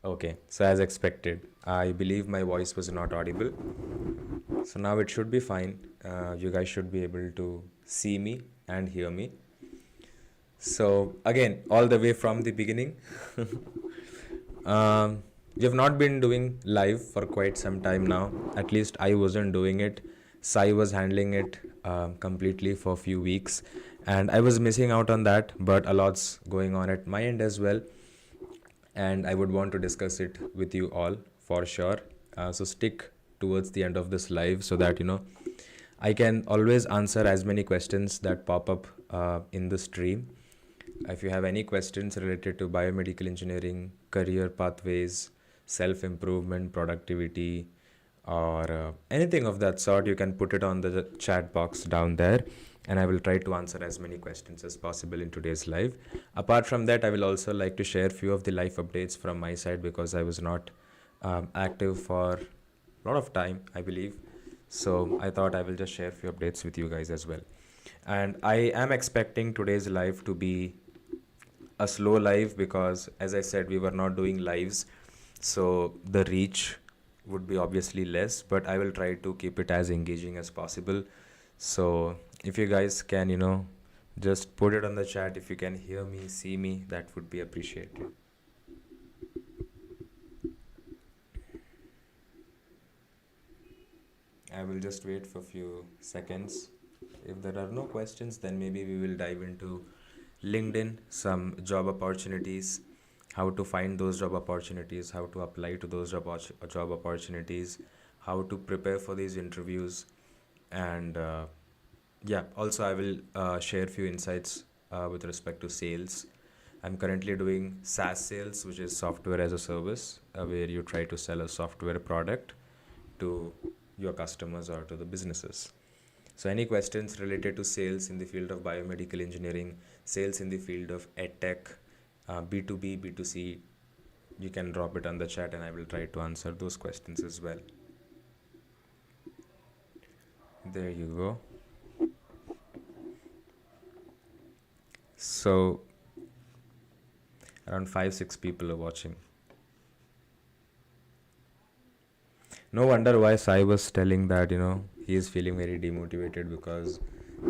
Okay, so as expected, I believe my voice was not audible. So now it should be fine. You guys should be able to see me and hear me. So again, all the way from the beginning, we have not been doing live for quite some time now. At least I wasn't doing it. Sai was handling it completely for a few weeks, and I was missing out on that. But a lot's going on at my end as well, and I would want to discuss it with you all for sure. So stick towards the end of this live so that I can always answer as many questions that pop up in the stream. If you have any questions related to biomedical engineering, career pathways, self improvement, productivity, or anything of that sort, you can put it on the chat box down there, and I will try to answer as many questions as possible in today's live. Apart from that, I will also like to share few of the life updates from my side because I was not active for a lot of time, I believe. So I thought I will just share few updates with you guys as well. And I am expecting today's live to be a slow live because, as I said, we were not doing lives, so the reach would be obviously less, but I will try to keep it as engaging as possible. So if you guys can just put it on the chat, if you can hear me, see me, that would be appreciated. I will just wait for a few seconds. If there are no questions, then maybe we will dive into LinkedIn, some job opportunities, how to find those job opportunities, how to apply to those job opportunities, how to prepare for these interviews, and yeah, also I will share few insights with respect to sales. I'm currently doing SaaS sales, which is software as a service, where you try to sell a software product to your customers or to the businesses. So any questions related to sales in the field of biomedical engineering, sales in the field of edtech, B2B, B2C, you can drop it on the chat and I will try to answer those questions as well. There you go. So around 5-6 people are watching. No wonder why Sai was telling that he is feeling very demotivated because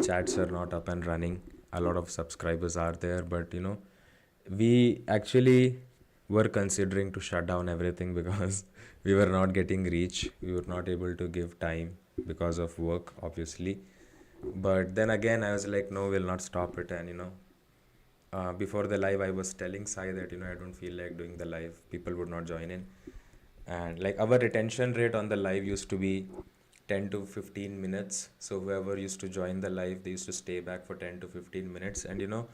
chats are not up and running. A lot of subscribers are there, but we actually were considering to shut down everything because we were not getting reach. We were not able to give time because of work, obviously. But then again, I was like, no, we'll not stop it. And before the live, I was telling Sai that I don't feel like doing the live. People would not join in, and like our retention rate on the live used to be 10 to 15 minutes. So whoever used to join the live, they used to stay back for 10 to 15 minutes. And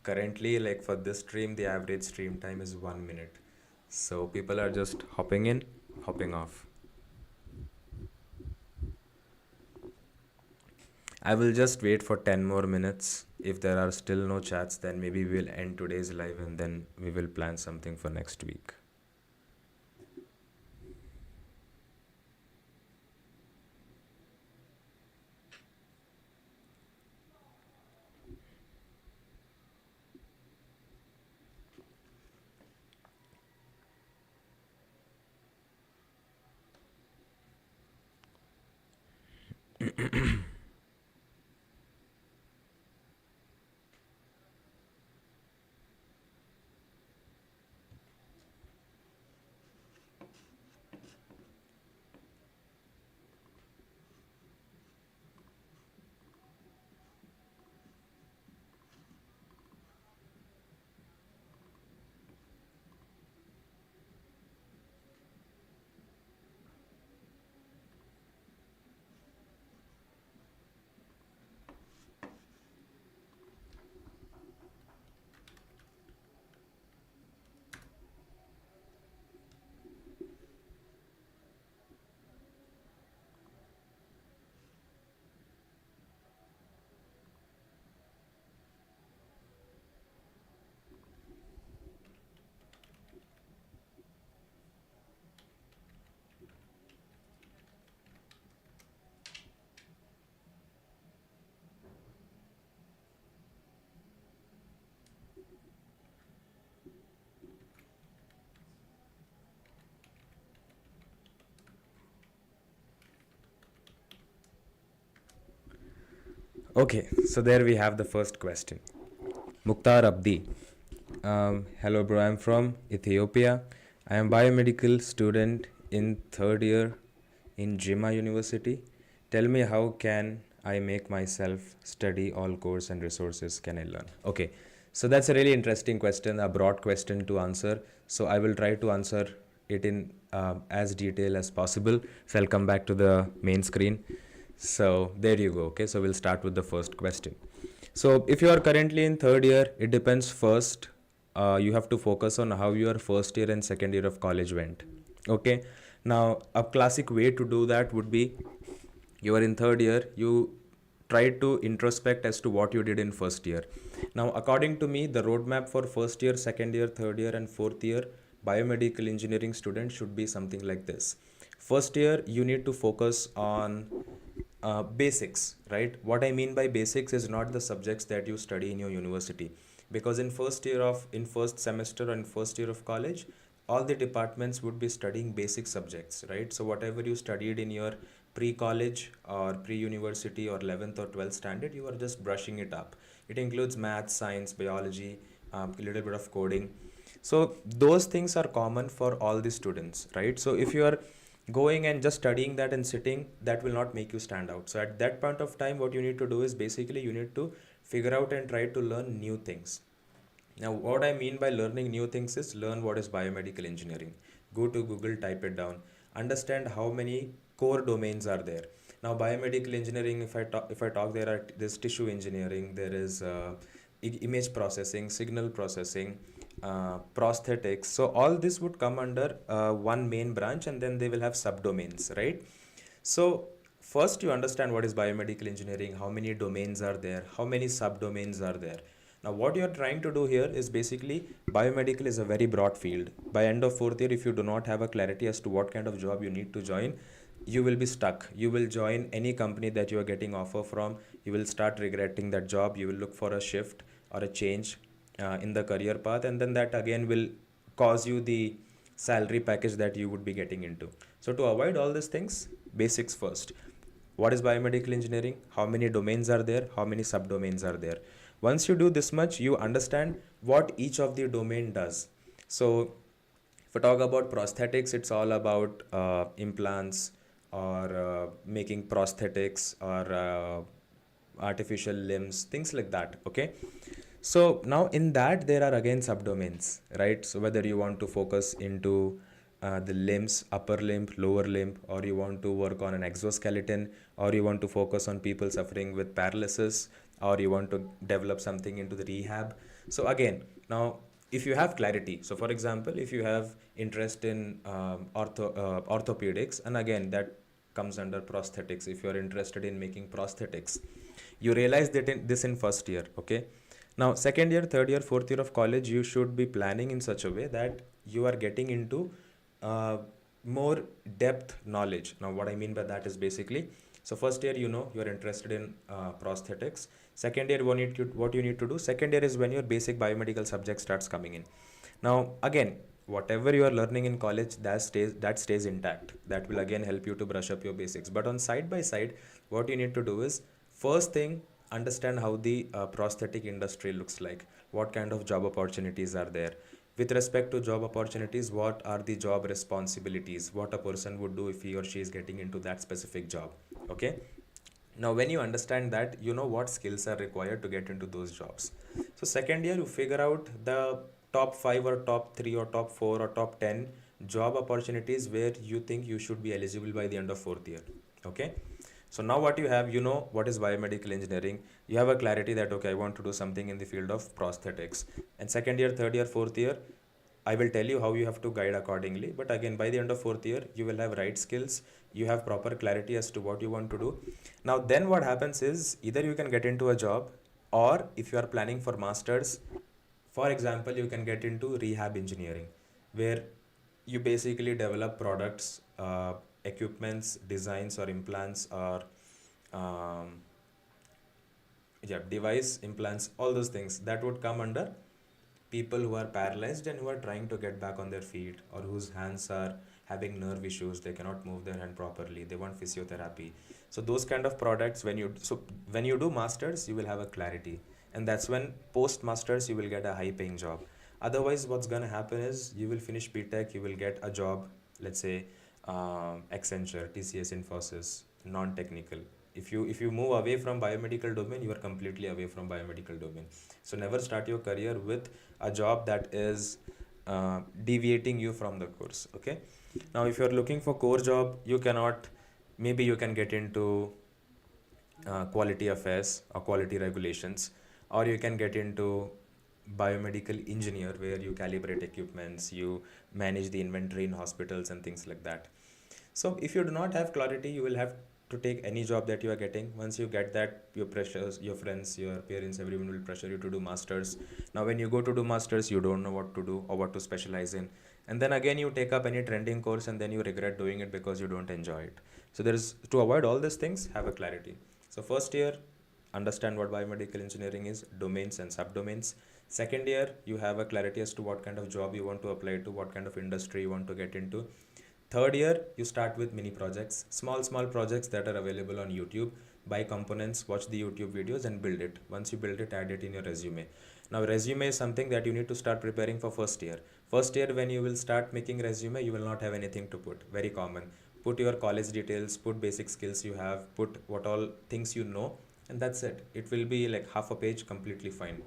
currently, like for this stream, the average stream time is 1 minute. So people are just hopping in, hopping off. I will just wait for 10 more minutes. If there are still no chats, then maybe we'll end today's live and then we will plan something for next week. Okay, so there we have the first question. Mukhtar Abdi. Hello, bro. I'm from Ethiopia. I am biomedical student in third year in Jimma University. Tell me, how can I make myself study all course and resources can I learn? Okay, so that's a really interesting question, a broad question to answer. So I will try to answer it in as detail as possible. So I'll come back to the main screen. So there you go. Okay, so we'll start with the first question. So if you are currently in third year, it depends first. You have to focus on how your first year and second year of college went. Okay. Now a classic way to do that would be, you are in third year, you try to introspect as to what you did in first year. Now according to me, the roadmap for first year, second year, third year and fourth year biomedical engineering students should be something like this. First year, you need to focus on basics, right? What I mean by basics is not the subjects that you study in your university, because in first semester and first year of college, all the departments would be studying basic subjects, right? So whatever you studied in your pre-college or pre-university or 11th or 12th standard, you are just brushing it up. It includes math, science, biology, a little bit of coding. So those things are common for all the students, right? So if you are going and just studying that and sitting, that will not make you stand out. So at that point of time, what you need to do is basically you need to figure out and try to learn new things. Now, what I mean by learning new things is learn what is biomedical engineering. Go to Google, type it down, understand how many core domains are there. Now, biomedical engineering, if I talk, there's tissue engineering, there is image processing, signal processing, prosthetics. So all this would come under one main branch, and then they will have subdomains, right? So first you understand what is biomedical engineering, how many domains are there, how many subdomains are there. Now what you are trying to do here is basically, biomedical is a very broad field. By end of fourth year, if you do not have a clarity as to what kind of job you need to join, you will be stuck. You will join any company that you are getting offer from. You will start regretting that job. You will look for a shift or a change in the career path, and then that again will cause you the salary package that you would be getting into. So to avoid all these things, basics first. What is biomedical engineering? How many domains are there? How many subdomains are there? Once you do this much, you understand what each of the domain does. So if I talk about prosthetics, it's all about implants, or making prosthetics, or artificial limbs, things like that. Okay. So now in that, there are again subdomains, right? So whether you want to focus into the limbs, upper limb, lower limb, or you want to work on an exoskeleton, or you want to focus on people suffering with paralysis, or you want to develop something into the rehab. So again, now if you have clarity, so for example, if you have interest in orthopedics, and again that comes under prosthetics. If you are interested in making prosthetics, you realize that this in first year. Okay. Now second year, third year, fourth year of college, you should be planning in such a way that you are getting into uh, more depth knowledge. Now what I mean by that is basically, so first year, you are interested in prosthetics. Second year, what you need to do, second year is when your basic biomedical subject starts coming in. Now again, whatever you are learning in college, that stays intact. That will again help you to brush up your basics. But on side by side, what you need to do is, first thing, understand how the prosthetic industry looks like. What kind of job opportunities are there? With respect to job opportunities, what are the job responsibilities? What a person would do if he or she is getting into that specific job. Okay. Now when you understand that, you know what skills are required to get into those jobs. So second year, you figure out the top 5 or top 3 or top 4 or top 10 job opportunities where you think you should be eligible by the end of fourth year. Okay. So now what you have, what is biomedical engineering. You have a clarity that, okay, I want to do something in the field of prosthetics. And second year, third year, fourth year, I will tell you how you have to guide accordingly. But again, by the end of fourth year, you will have right skills. You have proper clarity as to what you want to do. Now, then what happens is, either you can get into a job, or if you are planning for masters, for example, you can get into rehab engineering, where you basically develop products, equipments, designs, or implants, or um, yeah, device implants, all those things that would come under people who are paralyzed and who are trying to get back on their feet, or whose hands are having nerve issues, they cannot move their hand properly, they want physiotherapy. So those kind of products, when you do masters, you will have a clarity, and that's when post masters you will get a high paying job. Otherwise, what's going to happen is you will finish btech, you will get a job, let's say Accenture, TCS, Infosys, non technical. If you move away from biomedical domain, you are completely away from biomedical domain. So never start your career with a job that is deviating you from the course. Okay, now if you are looking for core job, you cannot, maybe you can get into quality affairs or quality regulations, or you can get into biomedical engineer, where you calibrate equipments, you manage the inventory in hospitals and things like that. So if you do not have clarity, you will have to take any job that you are getting. Once you get that, your pressures, your friends, your parents, everyone will pressure you to do masters. Now when you go to do masters, you don't know what to do or what to specialize in, and then again you take up any trending course and then you regret doing it because you don't enjoy it. So there is, to avoid all these things, have a clarity. So first year, understand what biomedical engineering is, domains and subdomains. Second year, you have a clarity as to what kind of job you want to apply to, what kind of industry you want to get into. Third year, you start with mini projects, small projects that are available on YouTube. Buy components, watch the YouTube videos and build it. Once you build it, add it in your resume. Now resume is something that you need to start preparing for first year. First year, when you will start making resume, you will not have anything to put. Very common. Put your college details, put basic skills you have, put what all things you know, and that's it. It will be like half a page, completely fine.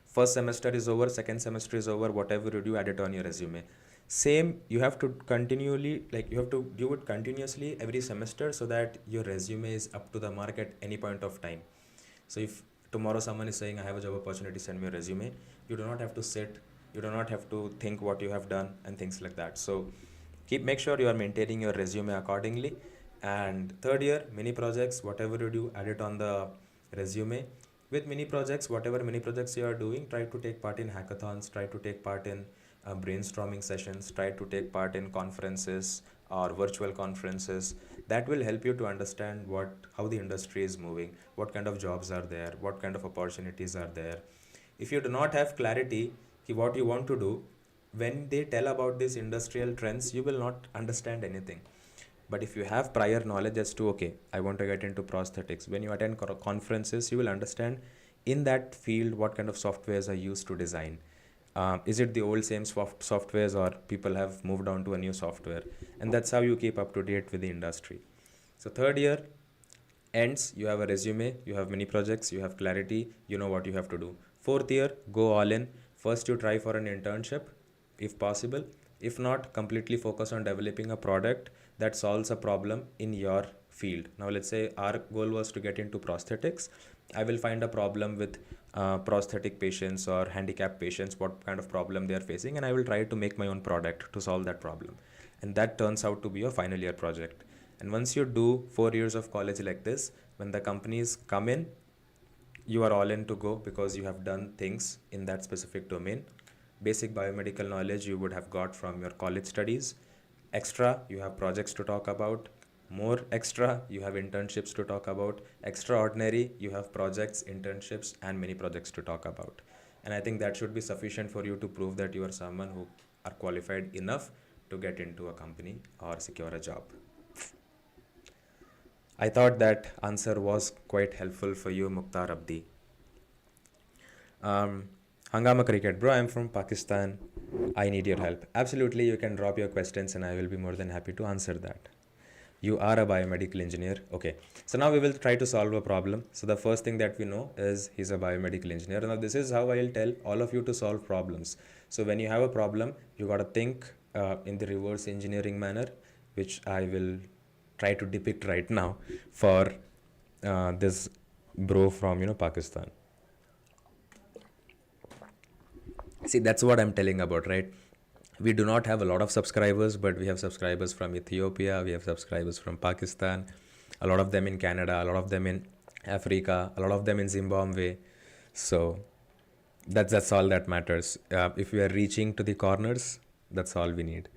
First semester is over, second semester is over, whatever you do, add it on your resume. Same, you have to continually, like you have to do it continuously every semester, so that your resume is up to the mark at any point of time. So if tomorrow someone is saying, I have a job opportunity, send me a resume, you do not have to sit, you do not have to think what you have done and things like that. So make sure you are maintaining your resume accordingly. And third year, mini projects, whatever you do, add it on the resume. With mini projects, whatever mini projects you are doing, try to take part in hackathons, try to take part in brainstorming sessions, try to take part in conferences or virtual conferences. That will help you to understand how the industry is moving, what kind of jobs are there, what kind of opportunities are there. If you do not have clarity what you want to do, when they tell about these industrial trends, you will not understand anything. But if you have prior knowledge as to, okay, I want to get into prosthetics, when you attend conferences, you will understand in that field what kind of softwares are used to design. Is it the old same softwares, or people have moved on to a new software? And that's how you keep up to date with the industry. So third year ends, you have a resume, you have many projects, you have clarity, you know what you have to do. Fourth year, go all in. First, you try for an internship, if possible. If not, completely focus on developing a product that solves a problem in your field. Now, let's say our goal was to get into prosthetics. I will find a problem with prosthetic patients or handicapped patients, what kind of problem they are facing, and I will try to make my own product to solve that problem. And that turns out to be a final year project. And once you do 4 years of college like this, when the companies come in, you are all in to go, because you have done things in that specific domain. Basic biomedical knowledge you would have got from your college studies. Extra, you have projects to talk about. More extra, you have internships to talk about. Extraordinary, you have projects, internships, and many projects to talk about. And I think that should be sufficient for you to prove that you are someone who are qualified enough to get into a company or secure a job. I thought that answer was quite helpful for you, Mukhtar Abdi. Hangama Cricket, bro, I'm from Pakistan. I need your help. Absolutely, you can drop your questions and I will be more than happy to answer that. You are a biomedical engineer. Okay, so now we will try to solve a problem. So the first thing that we know is he's a biomedical engineer. Now this is how I'll tell all of you to solve problems. So when you have a problem, you got to think in the reverse engineering manner, which I will try to depict right now for this bro from Pakistan. See, that's what I'm telling about, right? We do not have a lot of subscribers, but we have subscribers from Ethiopia, we have subscribers from Pakistan, a lot of them in Canada, a lot of them in Africa, a lot of them in Zimbabwe. So that's all that matters. If we are reaching to the corners, that's all we need.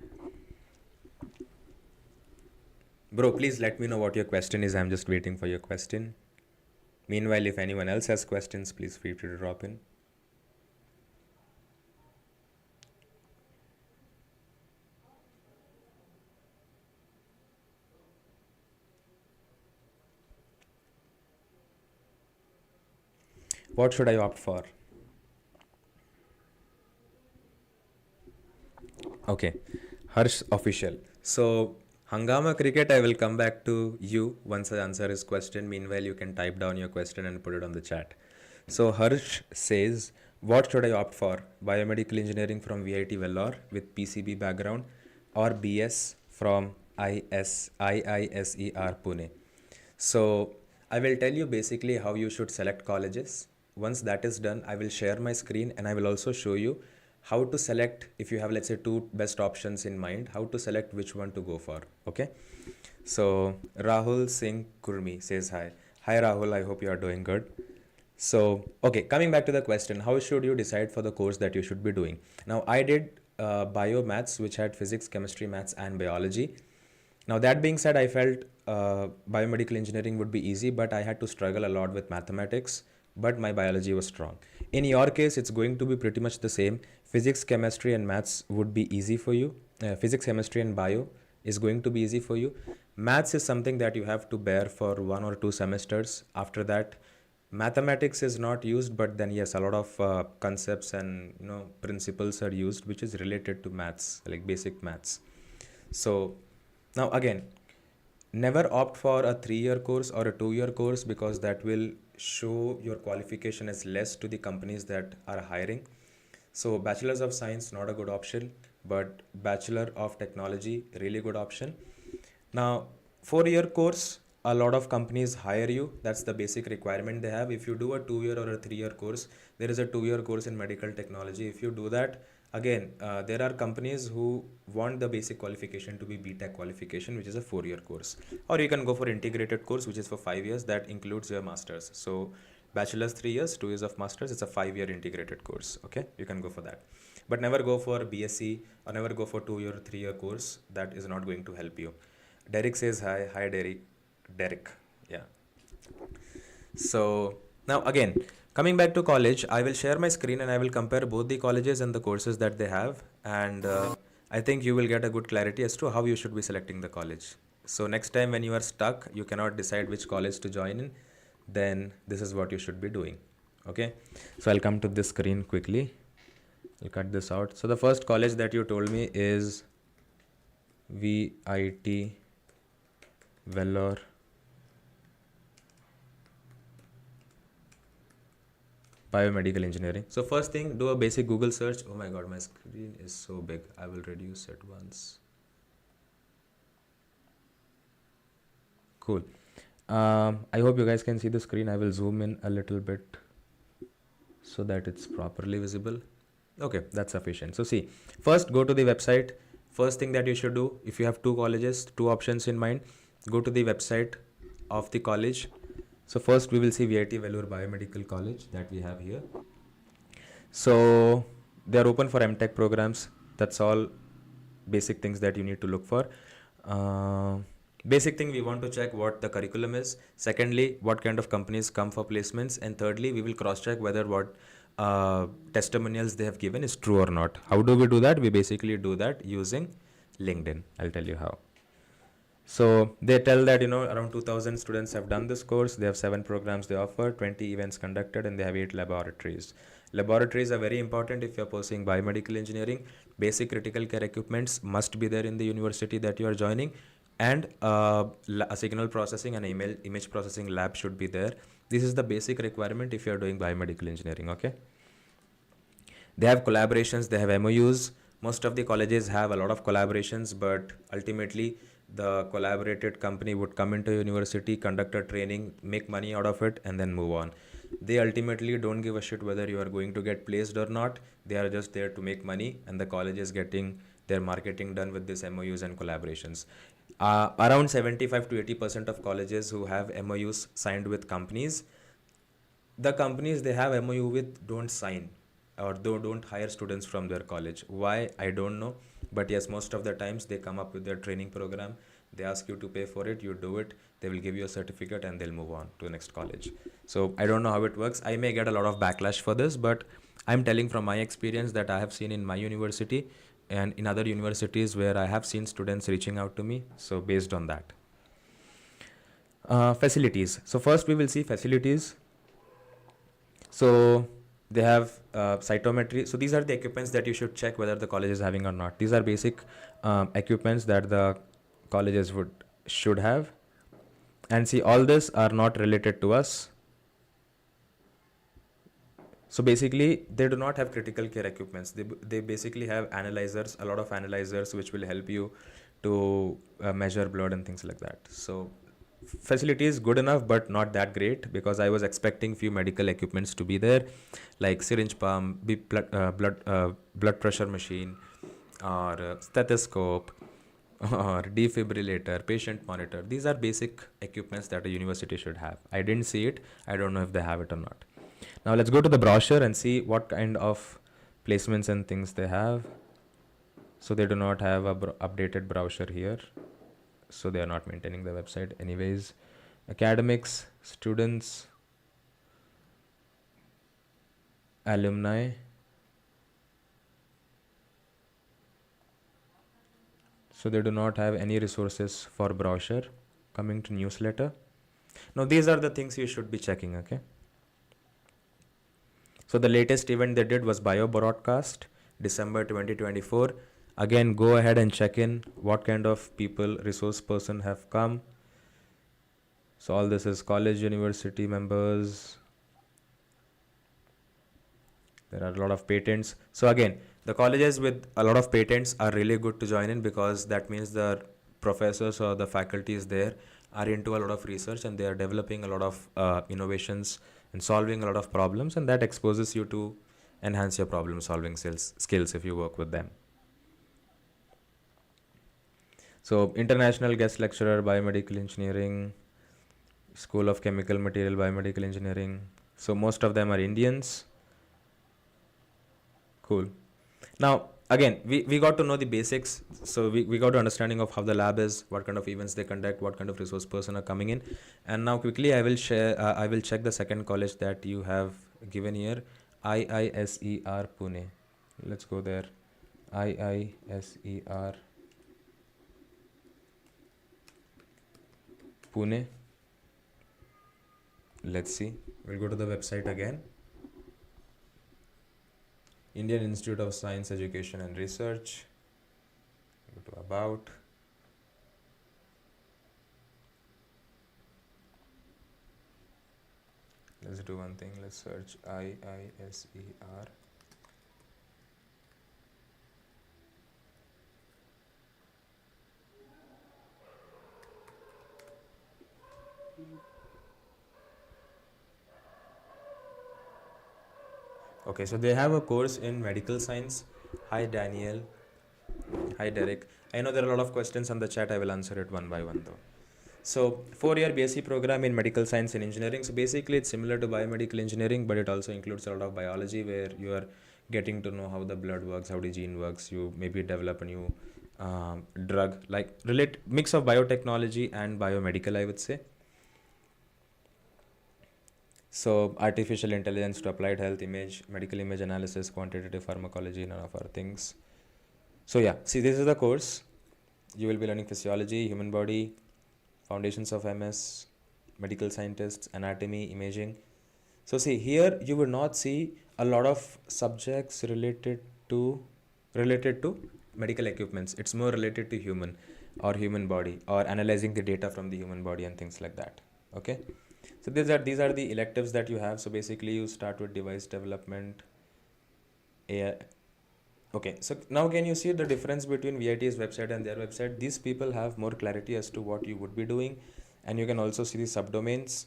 Bro, please let me know what your question is. I'm just waiting for your question. Meanwhile, if anyone else has questions, please feel free to drop in. what should I opt for? Okay, Harsh official. So, Hangama Cricket, I will come back to you once I answer his question. Meanwhile, you can type down your question and put it on the chat. So, Harsh says, what should I opt for? Biomedical engineering from VIT Vellore with PCB background or BS from IISER Pune? So I will tell you basically how you should select colleges. Once that is done, I will share my screen and I will also show you how to select, if you have, let's say, two best options in mind, how to select which one to go for. Okay. So Rahul Singh Kurmi says hi. Hi Rahul, I hope you are doing good. So, okay, coming back to the question, how should you decide for the course that you should be doing? Now, I did biomaths, which had physics, chemistry, maths, and biology. Now, that being said, I felt biomedical engineering would be easy, but I had to struggle a lot with mathematics, but my biology was strong. In your case, it's going to be pretty much the same. Physics, chemistry, and maths would be easy for you. Physics, chemistry, and bio is going to be easy for you. Maths is something that you have to bear for 1 or 2 semesters. After that, mathematics is not used, but then yes, a lot of concepts and principles are used, which is related to maths, like basic maths. So now again, never opt for a 3 year course or a 2 year course, because that will show your qualification as less to the companies that are hiring. So bachelor's of science, not a good option, but bachelor of technology, really good option. Now, 4 year course, a lot of companies hire you. That's the basic requirement they have. If you do a 2 year or a 3 year course, there is a 2 year course in medical technology. If you do that, again, there are companies who want the basic qualification to be BTech qualification, which is a 4 year course. Or you can go for integrated course, which is for 5 years. That includes your master's. So, bachelor's 3 years, 2 years of master's. It's a 5 year integrated course. Okay, you can go for that. But never go for BSc or never go for 2 year, 3 year course. That is not going to help you. Derek says hi. Hi, Derek. Derek. Yeah. So now again, coming back to college, I will share my screen and I will compare both the colleges and the courses that they have. And I think you will get a good clarity as to how you should be selecting the college. So next time when you are stuck, you cannot decide which college to join in, then this is what you should be doing. Okay. So I'll come to this screen quickly. I'll cut this out. So the first college that you told me is VIT Vellore Biomedical Engineering. So first thing, do a basic Google search. Oh my god, my screen is so big. I will reduce it once. Cool. I hope you guys can see the screen. I will zoom in a little bit so that it's properly visible. Okay, that's sufficient. So see, first go to the website. First thing that you should do, if you have two colleges, two options in mind, go to the website of the college. So first we will see VIT Vellore Biomedical College that we have here. So they are open for MTech programs. That's all basic things that you need to look for. Basic thing, we want to check what the curriculum is. Secondly, what kind of companies come for placements. And thirdly, we will cross check whether what testimonials they have given is true or not. How do we do that? We basically do that using LinkedIn. I'll tell you how. So they tell that around 2000 students have done this course. They have 7 programs they offer, 20 events conducted, and they have 8 laboratories. Laboratories are very important if you're pursuing biomedical engineering. Basic critical care equipments must be there in the university that you are joining, and a signal processing and image processing lab should be there. This is the basic requirement if you are doing biomedical engineering. Okay. They have collaborations, they have MOUs. Most of the colleges have a lot of collaborations, but ultimately the collaborated company would come into university, conduct a training, make money out of it, and then move on. They ultimately don't give a shit whether you are going to get placed or not. They are just there to make money, and the college is getting their marketing done with these MOUs and collaborations. Around 75 to 80% of colleges who have MOUs signed with companies, the companies they have MOU with don't sign or don't hire students from their college. Why? I don't know. But yes, most of the times they come up with their training program. They ask you to pay for it. You do it. They will give you a certificate and they'll move on to the next college. So I don't know how it works. I may get a lot of backlash for this, but I'm telling from my experience that I have seen in my university and in other universities where I have seen students reaching out to me. So based on that. Facilities. So first we will see facilities. So they have cytometry. So these are the equipments that you should check whether the college is having or not. These are basic equipments that the colleges would should have. And see, all this are not related to us. So basically, they do not have critical care equipments. They basically have analyzers, a lot of analyzers, which will help you to measure blood and things like that. So facility is good enough, but not that great, because I was expecting few medical equipments to be there, like syringe pump, blood pressure machine, or stethoscope, or defibrillator, patient monitor. These are basic equipments that a university should have. I didn't see it. I don't know if they have it or not. Now let's go to the brochure and see what kind of placements and things they have. So they do not have a updated brochure here. So they are not maintaining the website anyways. Academics, students, alumni. So they do not have any resources for brochure. Coming to newsletter. Now these are the things you should be checking, okay? So the latest event they did was Bio Broadcast, December 2024. Again, go ahead and check in what kind of people, resource person have come. So all this is college, university members. There are a lot of patents. So again, the colleges with a lot of patents are really good to join in, because that means the professors or the faculties there are into a lot of research, and they are developing a lot of innovations and solving a lot of problems, and that exposes you to enhance your problem solving skills if you work with them. So international guest lecturer, biomedical engineering, School of Chemical Material, biomedical engineering. So most of them are Indians. Cool. Now, again, we got to know the basics. So we got to understanding of how the lab is, what kind of events they conduct, what kind of resource person are coming in. And now quickly I will share, I will check the second college that you have given here, IISER Pune. Let's go there. IISER Pune. Let's see. We'll go to the website again. Indian Institute of Science, Education and Research. Go to about. Let's do one thing. Let's search IISER. Okay, so they have a course in medical science. Hi Daniel. Hi Derek. I know there are a lot of questions on the chat. I will answer it one by one though. So 4-year BSc program in medical science and engineering. So basically it's similar to biomedical engineering, but it also includes a lot of biology, where you are getting to know how the blood works, how the gene works. You maybe develop a new drug, like mix of biotechnology and biomedical, I would say. So artificial intelligence to applied health, medical image analysis, quantitative pharmacology, none of our things. So yeah, see, this is the course. You will be learning physiology, human body, foundations of MS, medical scientists, anatomy, imaging. So see, here you will not see a lot of subjects related to medical equipments. It's more related to human or human body, or analyzing the data from the human body and things like that. Okay. So these are the electives that you have. So basically you start with device development, AI. Okay, so now can you see the difference between VIT's website and their website? These people have more clarity as to what you would be doing, and you can also see the subdomains.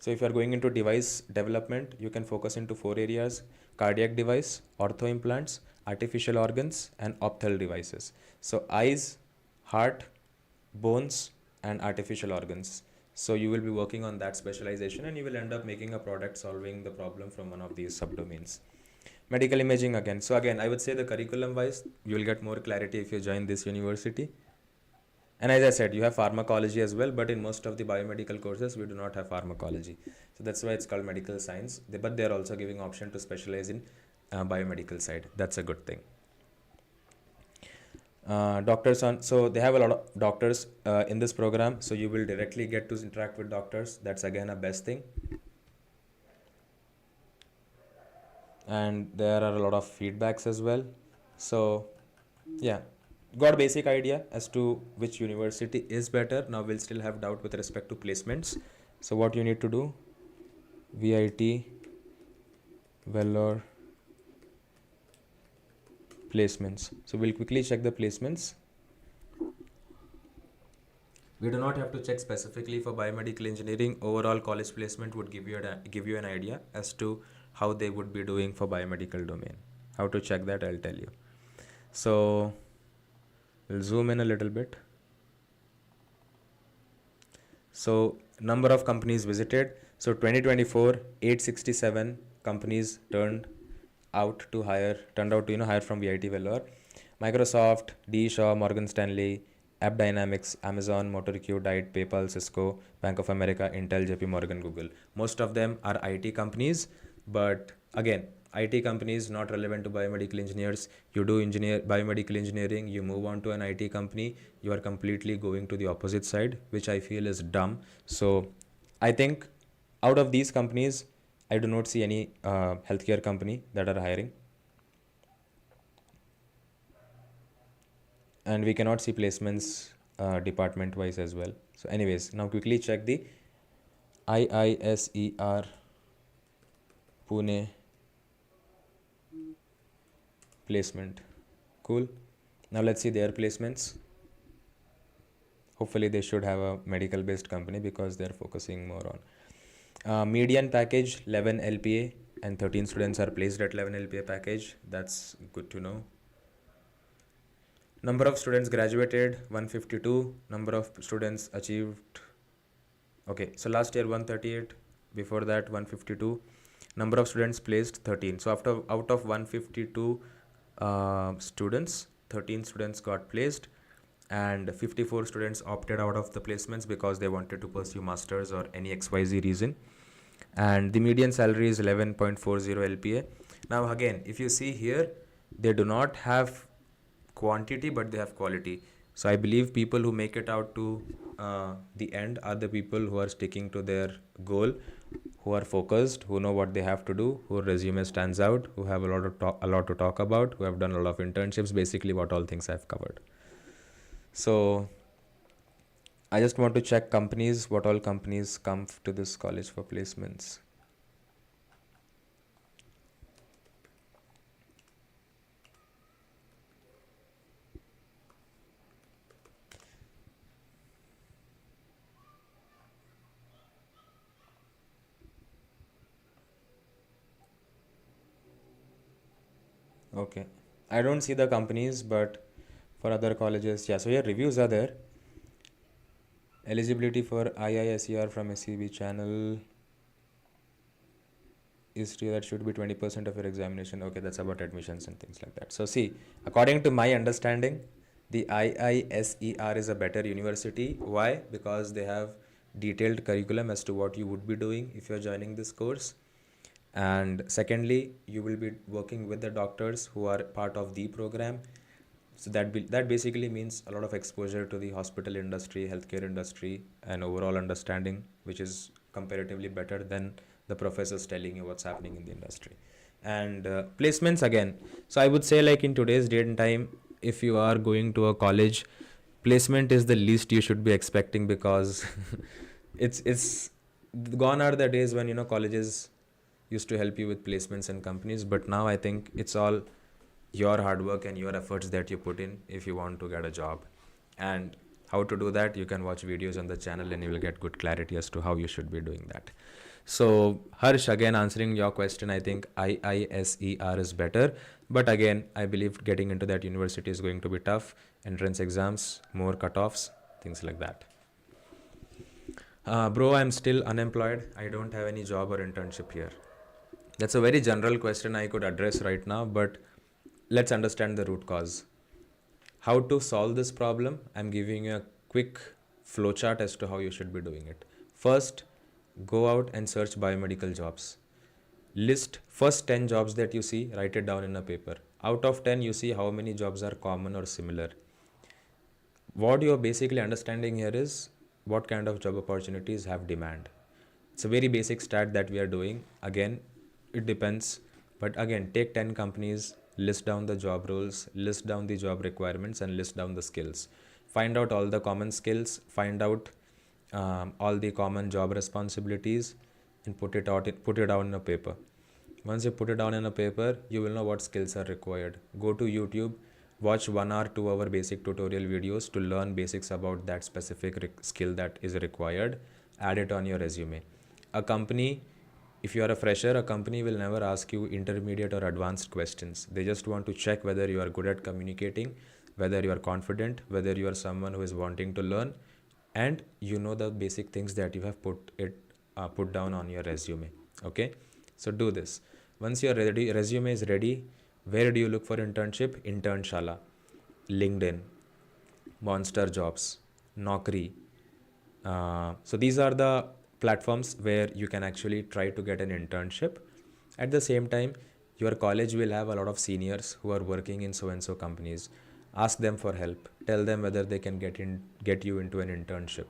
So if you are going into device development, you can focus into 4 areas: cardiac device, ortho implants, artificial organs, and opthal devices. So eyes, heart, bones, and artificial organs. So you will be working on that specialization, and you will end up making a product solving the problem from one of these subdomains. Medical imaging again. So again, I would say the curriculum wise, you will get more clarity if you join this university. And as I said, you have pharmacology as well, but in most of the biomedical courses, we do not have pharmacology. So that's why it's called medical science. But they're also giving option to specialize in biomedical side. That's a good thing. Doctors on, so they have a lot of doctors in this program, so you will directly get to interact with doctors. That's again a best thing. and there are a lot of feedbacks as well. So yeah, got a basic idea as to which university is better. Now we'll still have doubt with respect to placements. So what you need to do, VIT, Vellore, placements. So we'll quickly check the placements. We do not have to check specifically for biomedical engineering. Overall college placement would give you an idea as to how they would be doing for biomedical domain. How to check that, I'll tell you. So we'll zoom in a little bit. So number of companies visited. So 2024, 867 companies turned out to hire from VIT Vellore. Microsoft, D. Shaw, Morgan Stanley, App Dynamics, Amazon, MotorQ, Diet, PayPal, Cisco, Bank of America, Intel, JP Morgan, Google. Most of them are IT companies, but again, IT companies not relevant to biomedical engineers. You do biomedical engineering, you move on to an IT company, you are completely going to the opposite side, which I feel is dumb. So I think out of these companies, I do not see any healthcare company that are hiring. And we cannot see placements department wise as well. So anyways, now quickly check the IISER Pune placement. Cool. Now let's see their placements. Hopefully they should have a medical based company because they're focusing more on median package 11 LPA and 13 students are placed at 11 LPA package. That's good to know. Number of students graduated 152. Number of students achieved, okay, so last year 138, before that 152. Number of students placed 13. So out of 152 students, 13 students got placed and 54 students opted out of the placements because they wanted to pursue masters or any XYZ reason. And the median salary is 11.40 LPA. Now again, if you see here, they do not have quantity but they have quality. So I believe people who make it out to the end are the people who are sticking to their goal, who are focused, who know what they have to do, whose resume stands out, who have a lot to talk about, who have done a lot of internships, basically what all things I've covered. So I just want to check companies, what all companies come to this college for placements. Okay, I don't see the companies, but for other colleges, yeah. So here reviews are there. Eligibility for IISER from SCB channel is that should be 20% of your examination. Okay, that's about admissions and things like that. So see, according to my understanding, the IISER is a better university. Why? Because they have detailed curriculum as to what you would be doing if you're joining this course. And secondly, you will be working with the doctors who are part of the program. So that basically means a lot of exposure to the hospital industry, healthcare industry, and overall understanding, which is comparatively better than the professors telling you what's happening in the industry. And placements again. So I would say, like, in today's date and time, if you are going to a college, placement is the least you should be expecting because it's gone are the days when colleges used to help you with placements and companies, but now I think it's all your hard work and your efforts that you put in if you want to get a job. And how to do that, you can watch videos on the channel and you will get good clarity as to how you should be doing that. So Harsh, again answering your question, I think IISER is better, but again I believe getting into that university is going to be tough. Entrance exams, more cutoffs, things like that. Bro, I'm still unemployed. I don't have any job or internship here. That's a very general question I could address right now, but let's understand the root cause. How to solve this problem? I'm giving you a quick flowchart as to how you should be doing it. First, go out and search biomedical jobs. List first 10 jobs that you see, write it down in a paper. Out of 10, you see how many jobs are common or similar. What you're basically understanding here is what kind of job opportunities have demand. It's a very basic stat that we are doing. Again, it depends But again, take 10 companies, list down the job roles, list down the job requirements, and list down the skills. Find out all the common skills, find out all the common job responsibilities, and put it down in a paper. Once you put it down in a paper, you will know what skills are required. Go to YouTube, watch 1 hour, 2 hour basic tutorial videos to learn basics about that specific skill that is required. Add it on your resume. A company, if you are a fresher, a company will never ask you intermediate or advanced questions. They just want to check whether you are good at communicating, whether you are confident, whether you are someone who is wanting to learn, and you know the basic things that you have put down on your resume. Okay, so do this. Once your resume is ready, where do you look for internship? Internshala, LinkedIn, Monster Jobs, Naukri. So these are the platforms where you can actually try to get an internship. At the same time, your college will have a lot of seniors who are working in so and so companies. Ask them for help. Tell them whether they can get you into an internship.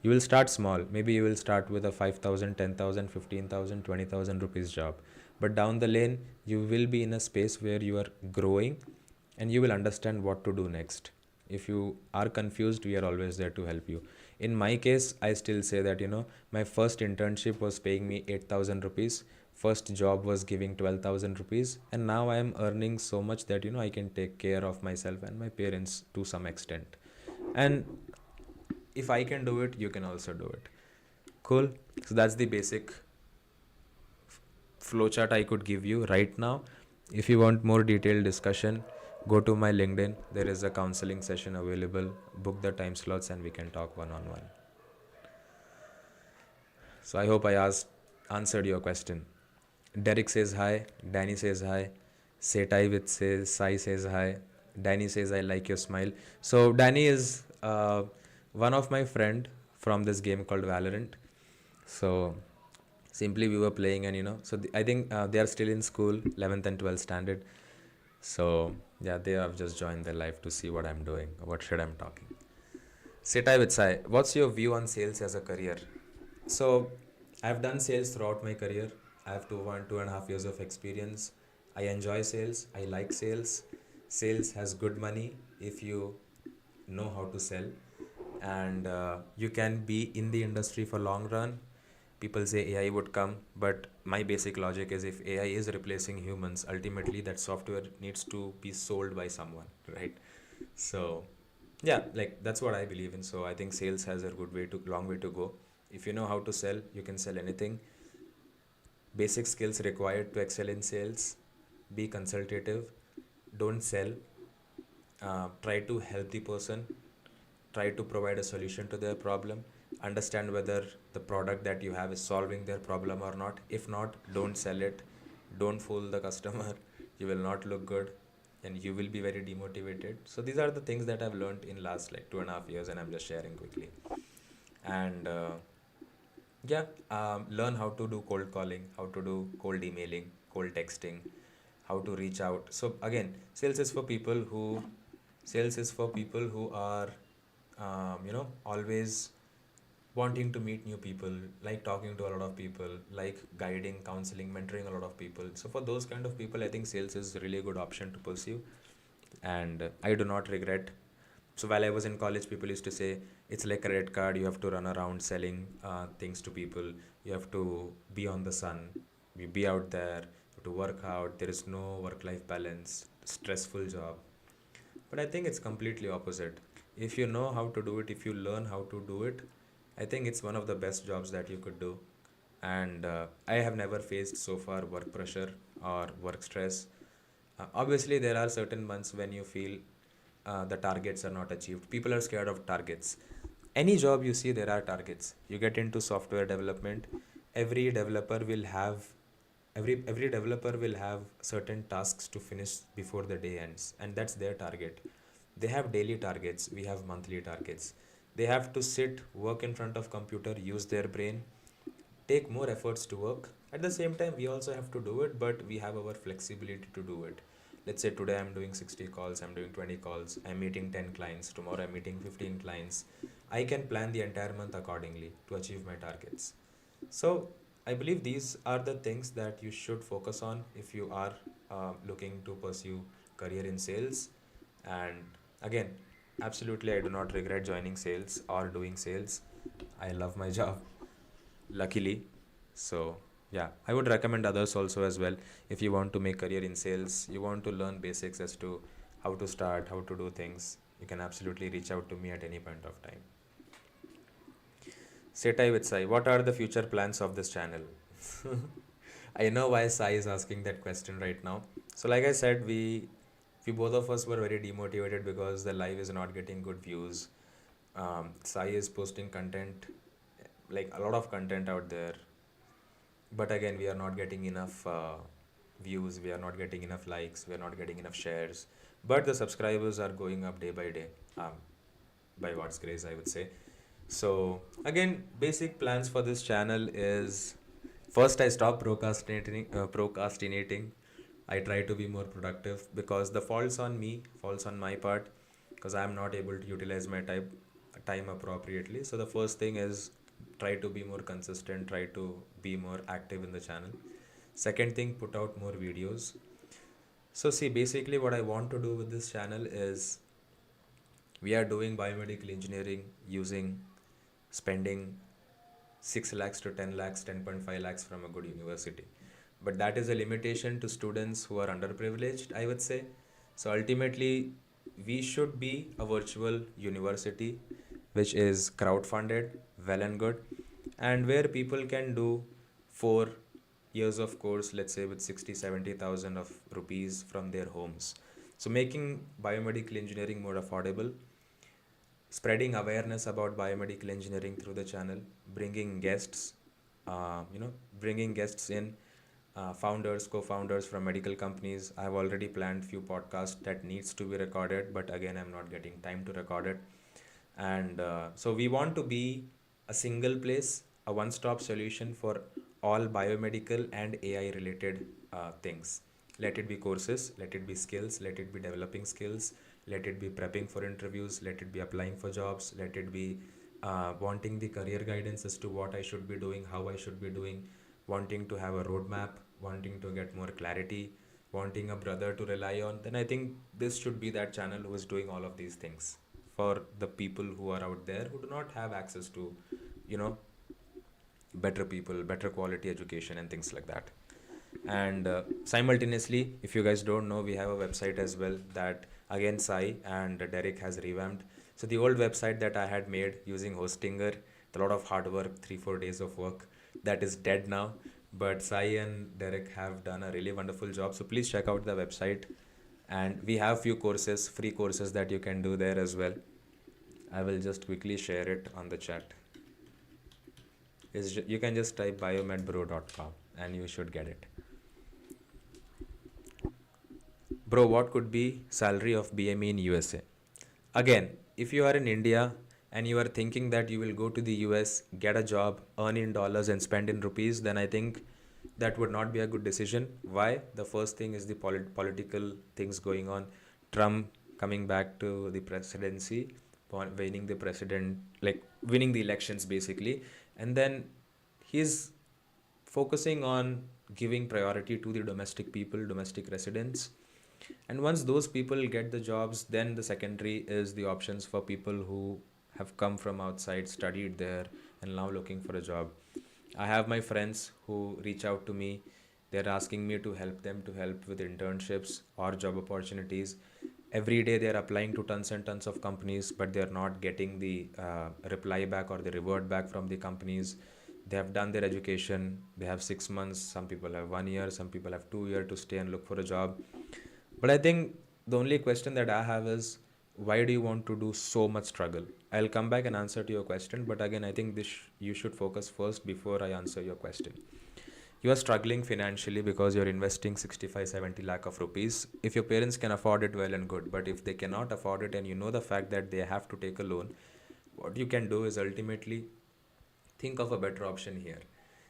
You will start small. Maybe you will start with a 5,000, 10,000, 15,000, 20,000 rupees job. But down the lane, you will be in a space where you are growing and you will understand what to do next. If you are confused, we are always there to help you. In my case, I still say that, my first internship was paying me 8,000 rupees. First job was giving 12,000 rupees. And now I am earning so much that, I can take care of myself and my parents to some extent. And if I can do it, you can also do it. Cool. So that's the basic flowchart I could give you right now. If you want more detailed discussion, go to my LinkedIn. There is a counseling session available. Book the time slots and we can talk one on one. So I hope I answered your question. Derek says hi. Danny says hi. Setai with says Sai says hi. Danny says I like your smile. So Danny is one of my friend from this game called Valorant. So simply we were playing, and so I think they are still in school, 11th and 12th standard. So yeah, they have just joined their life to see what I'm doing, what shit I'm talking. Sitai with Sai, what's your view on sales as a career? So I've done sales throughout my career. I have 2.5 years of experience. I enjoy sales. I like sales. Sales has good money if you know how to sell, and you can be in the industry for long run. People say AI would come, but my basic logic is if AI is replacing humans, ultimately that software needs to be sold by someone, right? So yeah, like that's what I believe in. So I think sales has a long way to go. If you know how to sell, you can sell anything. Basic skills required to excel in sales: be consultative, don't sell, try to help the person, try to provide a solution to their problem, understand whether the product that you have is solving their problem or not. If not, don't sell it, don't fool the customer. You will not look good and you will be very demotivated. So these are the things that I've learned in last like 2.5 years, and I'm just sharing quickly. And yeah, learn how to do cold calling, how to do cold emailing, cold texting, how to reach out. So again, sales is for people who are always wanting to meet new people, like talking to a lot of people, like guiding, counseling, mentoring a lot of people. So for those kind of people, I think sales is really a good option to pursue. And I do not regret. So while I was in college, people used to say it's like a credit card. You have to run around selling things to people. You have to be on the sun. You be out there. You have to work out. There is no work-life balance. Stressful job. But I think it's completely opposite. If you know how to do it, if you learn how to do it, I think it's one of the best jobs that you could do. And I have never faced so far work pressure or work stress. Obviously, there are certain months when you feel the targets are not achieved. People are scared of targets. Any job you see, there are targets. You get into software development, every developer will have every developer will have certain tasks to finish before the day ends, and that's their target. They have daily targets, we have monthly targets. They have to sit, work in front of computer, use their brain, take more efforts to work. At the same time, we also have to do it, but we have our flexibility to do it. Let's say today I'm doing 60 calls, I'm doing 20 calls, I'm meeting 10 clients, tomorrow I'm meeting 15 clients. I can plan the entire month accordingly to achieve my targets. So I believe these are the things that you should focus on if you are looking to pursue career in sales. And again, absolutely, I do not regret joining sales or doing sales. I love my job, luckily. So yeah, I would recommend others also as well. If you want to make career in sales, you want to learn basics as to how to start, how to do things, you can absolutely reach out to me at any point of time. Setai with Sai, what are the future plans of this channel? I know why Sai is asking that question right now. So like I said, we both of us were very demotivated because the live is not getting good views. Sai is posting content, like a lot of content out there, but again, we are not getting enough views, we are not getting enough likes, we are not getting enough shares, but the subscribers are going up day by day, um, by God's grace, I would say. So again, basic plans for this channel is, first I stop procrastinating. I try to be more productive because the faults on me, faults on my part, because I am not able to utilize my time appropriately. So the first thing is try to be more consistent, try to be more active in the channel. Second thing, put out more videos. So see, basically what I want to do with this channel is we are doing biomedical engineering using spending 6 lakhs to 10 lakhs, 10.5 lakhs from a good university. But that is a limitation to students who are underprivileged, I would say. So ultimately, we should be a virtual university which is crowd-funded, well and good, and where people can do 4 years of course, let's say with 60, 70,000 of rupees from their homes. So making biomedical engineering more affordable, spreading awareness about biomedical engineering through the channel, bringing guests, bringing guests in, founders, co-founders from medical companies. I have already planned few podcasts that needs to be recorded, but again, I'm not getting time to record it. And so we want to be a single place, a one-stop solution for all biomedical and AI related things. Let it be courses, let it be skills, let it be developing skills, let it be prepping for interviews, let it be applying for jobs, let it be wanting the career guidance as to what I should be doing, how I should be doing, wanting to have a roadmap, wanting to get more clarity, wanting a brother to rely on. Then I think this should be that channel who is doing all of these things for the people who are out there who do not have access to, you know, better people, better quality education, and things like that. And simultaneously, if you guys don't know, we have a website as well that again Sai and Derek has revamped. So the old website that I had made using Hostinger, a lot of hard work, 3-4 days of work, that is dead now. But Sai and Derek have done a really wonderful job. So please check out the website. And we have few courses, free courses that you can do there as well. I will just quickly share it on the chat. You can just type biomedbro.work and you should get it. Bro, what could be salary of BME in USA? Again, if you are in India and you are thinking that you will go to the US, get a job, earn in dollars and spend in rupees, then I think that would not be a good decision. Why? The first thing is the political things going on. Trump coming back to the presidency, winning the president, like winning the elections basically, and then he's focusing on giving priority to the domestic people, domestic residents. And once those people get the jobs, then the secondary is the options for people who have come from outside, studied there, and now looking for a job. I have my friends who reach out to me. They're asking me to help them to help with internships or job opportunities. Every day they're applying to tons and tons of companies, but they're not getting the reply back or the reward back from the companies. They have done their education. They have 6 months. Some people have 1 year. Some people have 2 years to stay and look for a job. But I think the only question that I have is, why do you want to do so much struggle? I'll come back and answer to your question, but again, I think you should focus first before I answer your question. You are struggling financially because you're investing 65, 70 lakh of rupees. If your parents can afford it, well and good. But if they cannot afford it and you know the fact that they have to take a loan, what you can do is ultimately think of a better option here.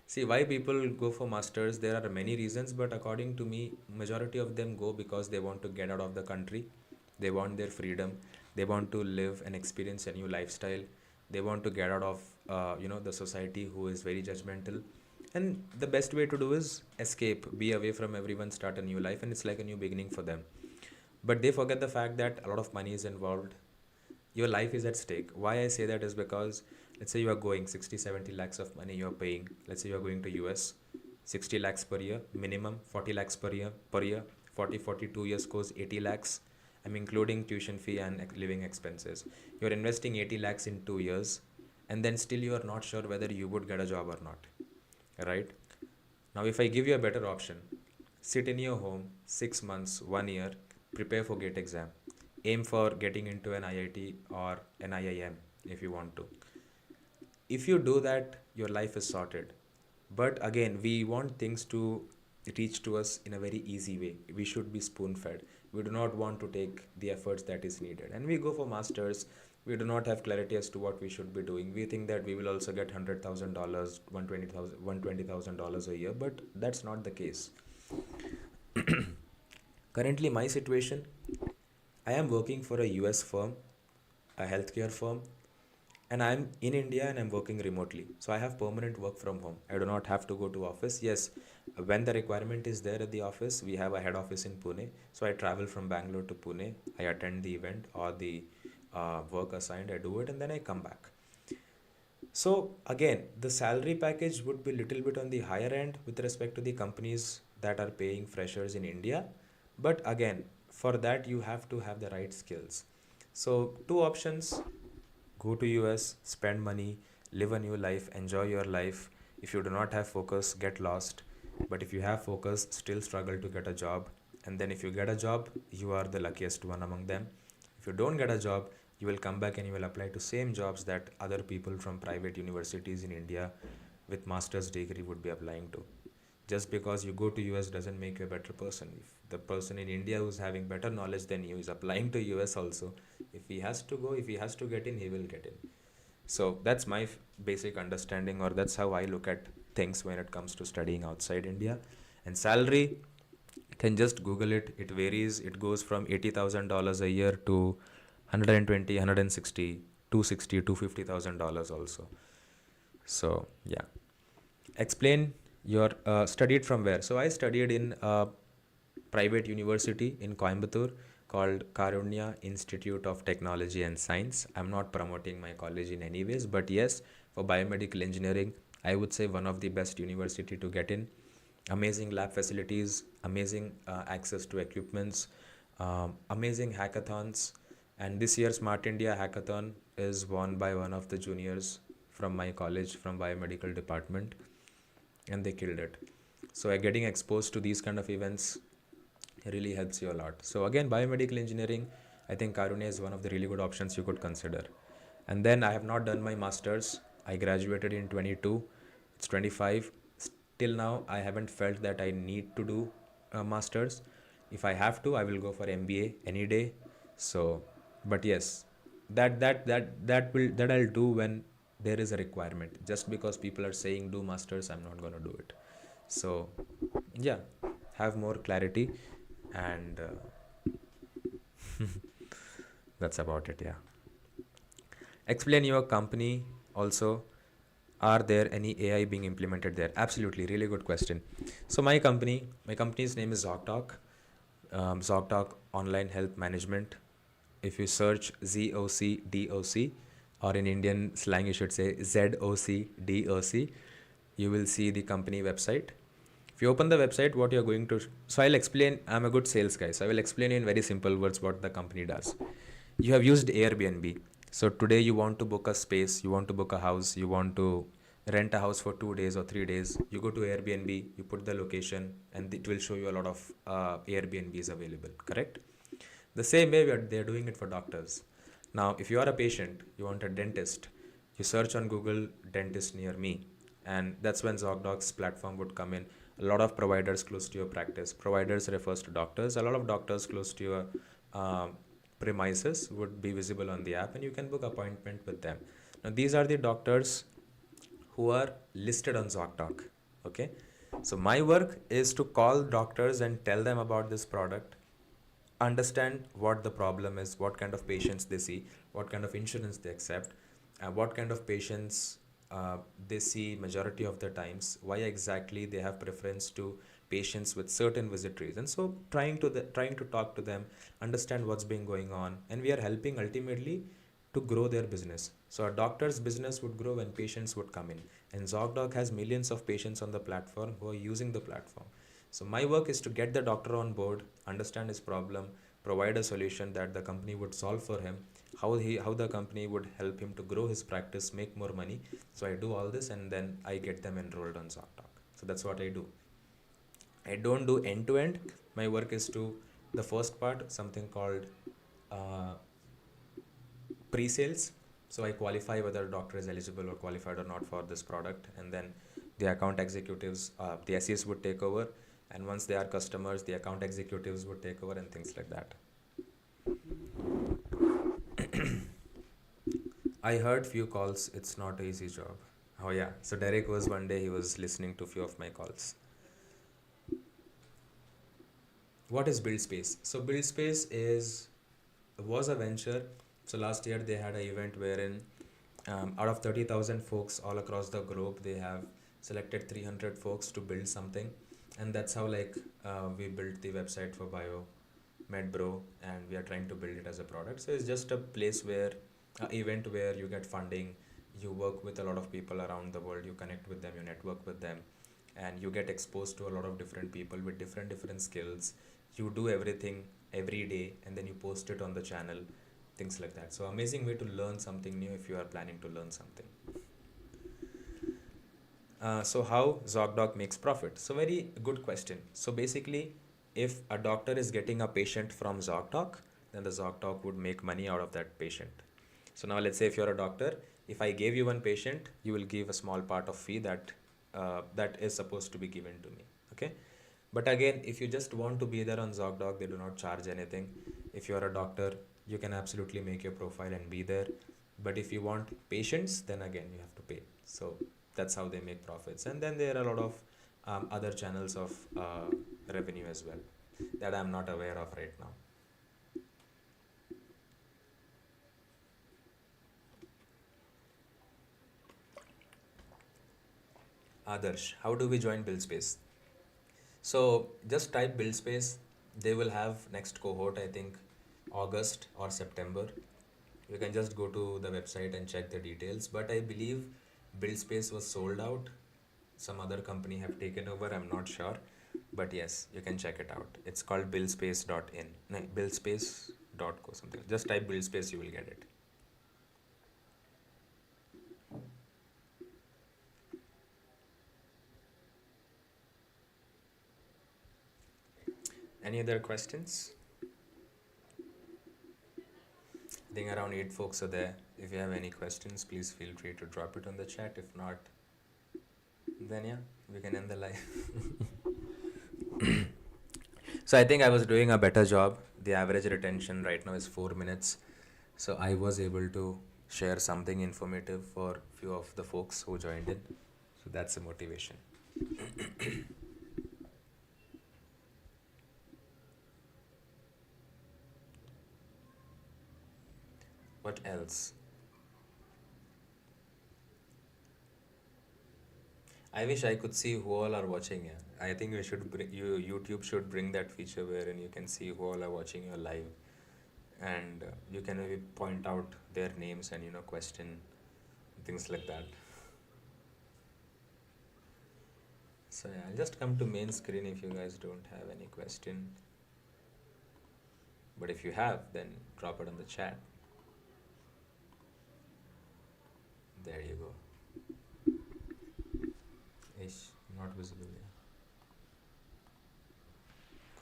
See, why people go for masters, there are many reasons, but according to me, majority of them go because they want to get out of the country. They want their freedom. They want to live and experience a new lifestyle. They want to get out of the society who is very judgmental. And the best way to do is escape, be away from everyone, start a new life, and it's like a new beginning for them. But they forget the fact that a lot of money is involved. Your life is at stake. Why I say that is because let's say you are going 60, 70 lakhs of money you're paying. Let's say you are going to US, 60 lakhs per year, minimum 40 lakhs per year, 40, 42 years course, 80 lakhs. I'm including tuition fee and living expenses. You're investing 80 lakhs in 2 years, and then still you are not sure whether you would get a job or not, right? Now, if I give you a better option, sit in your home 6 months, 1 year, prepare for GATE exam, aim for getting into an IIT or an IIM if you want to. If you do that, your life is sorted. But again, we want things to reach to us in a very easy way. We should be spoon fed. We do not want to take the efforts that is needed. And we go for masters. We do not have clarity as to what we should be doing. We think that we will also get $100,000, $120,000 a year, but that's not the case. Currently, my situation, I am working for a US firm, a healthcare firm, and I'm in India and I'm working remotely. So I have permanent work from home. I do not have to go to office. Yes, when the requirement is there at the office, we have a head office in Pune. So I travel from Bangalore to Pune. I attend the event or the work assigned. I do it and then I come back. So again, the salary package would be little bit on the higher end with respect to the companies that are paying freshers in India. But again, for that you have to have the right skills. So two options: go to US, spend money, live a new life, enjoy your life. If you do not have focus, get lost. But if you have focus, still struggle to get a job. And then if you get a job, you are the luckiest one among them. If you don't get a job, you will come back and you will apply to same jobs that other people from private universities in India with master's degree would be applying to. Just because you go to US doesn't make you a better person. If the person in India who's having better knowledge than you is applying to US also, if he has to go, if he has to get in, he will get in. So that's my basic understanding, or that's how I look at things when it comes to studying outside India. And salary, you can just Google it. It varies. It goes from $80,000 a year to 120, 160, 260, $250,000 also. So yeah. Explain your studied from where. So I studied in a private university in Coimbatore called Karunya Institute of Technology and Science. I'm not promoting my college in any ways, but yes, for biomedical engineering, I would say one of the best university to get in. Amazing lab facilities, amazing access to equipments, amazing hackathons. And this year Smart India hackathon is won by one of the juniors from my college from biomedical department, and they killed it. So getting exposed to these kind of events really helps you a lot. So again, biomedical engineering, I think Karunya is one of the really good options you could consider. And then I have not done my masters. I graduated in 22. It's 25. Till now, I haven't felt that I need to do a masters. If I have to, I will go for MBA any day. So, but yes, that I'll do when there is a requirement. Just because people are saying do masters, I'm not going to do it. So yeah, have more clarity, and that's about it. Yeah. Explain your company also. Are there any AI being implemented there? Absolutely, really good question. So my company's name is ZocDoc, ZocDoc Online Health Management. If you search ZOCDOC, or in Indian slang you should say ZOCDOC, you will see the company website. If you open the website, what you're going to, so I'll explain, I'm a good sales guy, so I will explain in very simple words what the company does. You have used Airbnb. So today you want to book a space, you want to book a house, you want to rent a house for 2 days or 3 days. You go to Airbnb, you put the location, and it will show you a lot of Airbnbs available, correct? The same way they're doing it for doctors. Now, if you are a patient, you want a dentist, you search on Google dentist near me, and that's when ZocDoc's platform would come in. A lot of providers close to your practice. Providers refers to doctors. A lot of doctors close to your premises would be visible on the app, and you can book appointment with them. Now, these are the doctors who are listed on ZocDoc. Okay, so my work is to call doctors and tell them about this product, understand what the problem is, what kind of patients they see, what kind of insurance they accept, and what kind of patients they see majority of the times why exactly they have preference to patients with certain visitories, and so trying to talk to them, understand what's been going on, and we are helping ultimately to grow their business. So a doctor's business would grow when patients would come in, and ZocDoc has millions of patients on the platform who are using the platform. So my work is to get the doctor on board, understand his problem, provide a solution that the company would solve for him, how the company would help him to grow his practice, make more money. So I do all this and then I get them enrolled on ZocDoc. So that's what I do. I don't do end to end. My work is to the first part, something called uh, pre-sales. So I qualify whether a doctor is eligible or qualified or not for this product, and then the account executives, the SEs would take over, and once they are customers, the account executives would take over and things like that. I heard few calls. It's not an easy job. Oh yeah. So Derek was one day he was listening to few of my calls. What is Build Space? So Build Space was a venture. So last year they had an event wherein out of 30,000 folks all across the globe, they have selected 300 folks to build something, and that's how we built the website for Biomedbro, and we are trying to build it as a product. So it's just a place where event where you get funding, you work with a lot of people around the world, you connect with them, you network with them, and you get exposed to a lot of different people with different skills. You do everything every day and then you post it on the channel, things like that. So amazing way to learn something new if you are planning to learn something. So how ZocDoc makes profit? So very good question. So basically, if a doctor is getting a patient from ZocDoc, then the ZocDoc would make money out of that patient. So now let's say if you're a doctor, if I gave you one patient, you will give a small part of fee that is supposed to be given to me. Okay. But again, if you just want to be there on ZocDoc, they do not charge anything. If you're a doctor, you can absolutely make your profile and be there. But if you want patients, then again you have to pay. So that's how they make profits. And then there are a lot of other channels of revenue as well that I'm not aware of right now. Adarsh, how do we join BuildSpace? So just type BuildSpace. They will have next cohort, I think August or September. You can just go to the website and check the details. But I believe BuildSpace was sold out. Some other company have taken over. I'm not sure. But yes, you can check it out. It's called buildspace.in. No, buildspace.co something. Just type BuildSpace, you will get it. Any other questions? I think around 8 folks are there. If you have any questions, please feel free to drop it on the chat. If not, then yeah, we can end the live. So I think I was doing a better job. The average retention right now is 4 minutes. So I was able to share something informative for few of the folks who joined in. So that's a motivation. What else? I wish I could see who all are watching. Yeah. I think we should YouTube should bring that feature wherein you can see who all are watching your live, and you can maybe point out their names and question things like that. So yeah, I'll just come to main screen if you guys don't have any question. But if you have, then drop it on the chat. There you go. Ish, not visible. Yeah.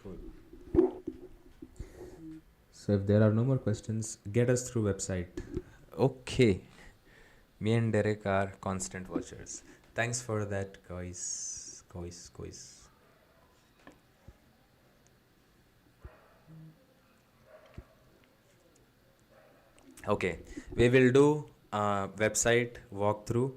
Cool. So if there are no more questions, get us through website. Okay. Me and Derek are constant watchers. Thanks for that, guys. Guys. Okay, we will do a website walkthrough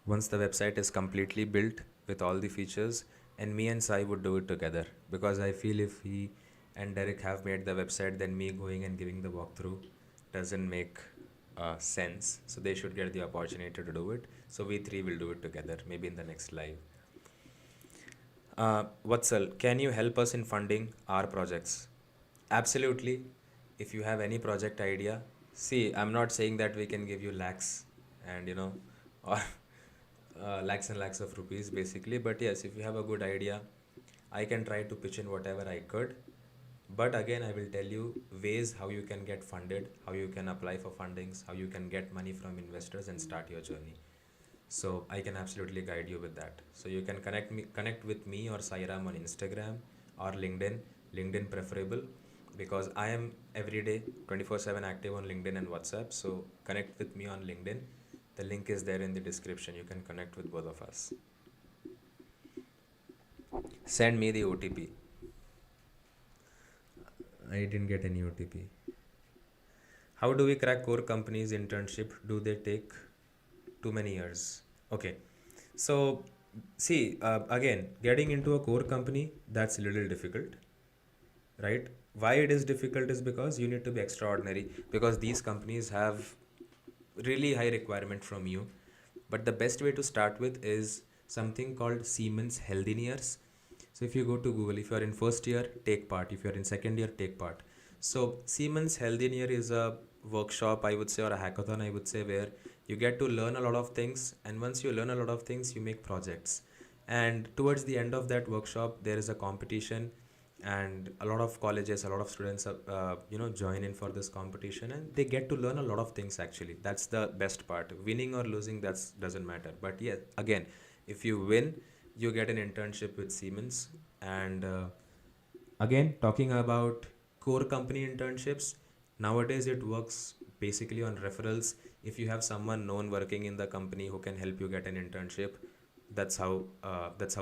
once the website is completely built with all the features, and me and Sai would do it together, because I feel if he and Derek have made the website, then me going and giving the walkthrough doesn't make sense, so they should get the opportunity to do it. So we three will do it together, maybe in the next live. Vatsal, can you help us in funding our projects? Absolutely. If you have any project idea, see, I'm not saying that we can give you lakhs and or lakhs and lakhs of rupees basically, but yes, if you have a good idea, I can try to pitch in whatever I could. But again, I will tell you ways how you can get funded, how you can apply for fundings, how you can get money from investors and start your journey. So I can absolutely guide you with that. So you can connect with me or Sairam on Instagram or LinkedIn. LinkedIn preferable, because I am every day 24/7 active on LinkedIn and WhatsApp. So connect with me on LinkedIn. The link is there in the description. You can connect with both of us. Send me the OTP. I didn't get any OTP. How do we crack core companies internship? Do they take too many years? Okay. So, see, again, getting into a core company, that's a little difficult, right? Why it is difficult is because you need to be extraordinary, because these companies have really high requirement from you. But the best way to start with is something called Siemens Healthineers. So if you go to Google, if you are in first year, take part. If you are in second year, take part. So Siemens Healthineer is a workshop, I would say, or a hackathon, I would say, where you get to learn a lot of things. And once you learn a lot of things, you make projects. And towards the end of that workshop, there is a competition, and a lot of colleges, a lot of students join in for this competition, and they get to learn a lot of things. Actually, that's the best part. Winning or losing, that's doesn't matter. But yeah, again, if you win, you get an internship with Siemens. And again, talking about core company internships, nowadays it works basically on referrals. If you have someone known working in the company who can help you get an internship, that's how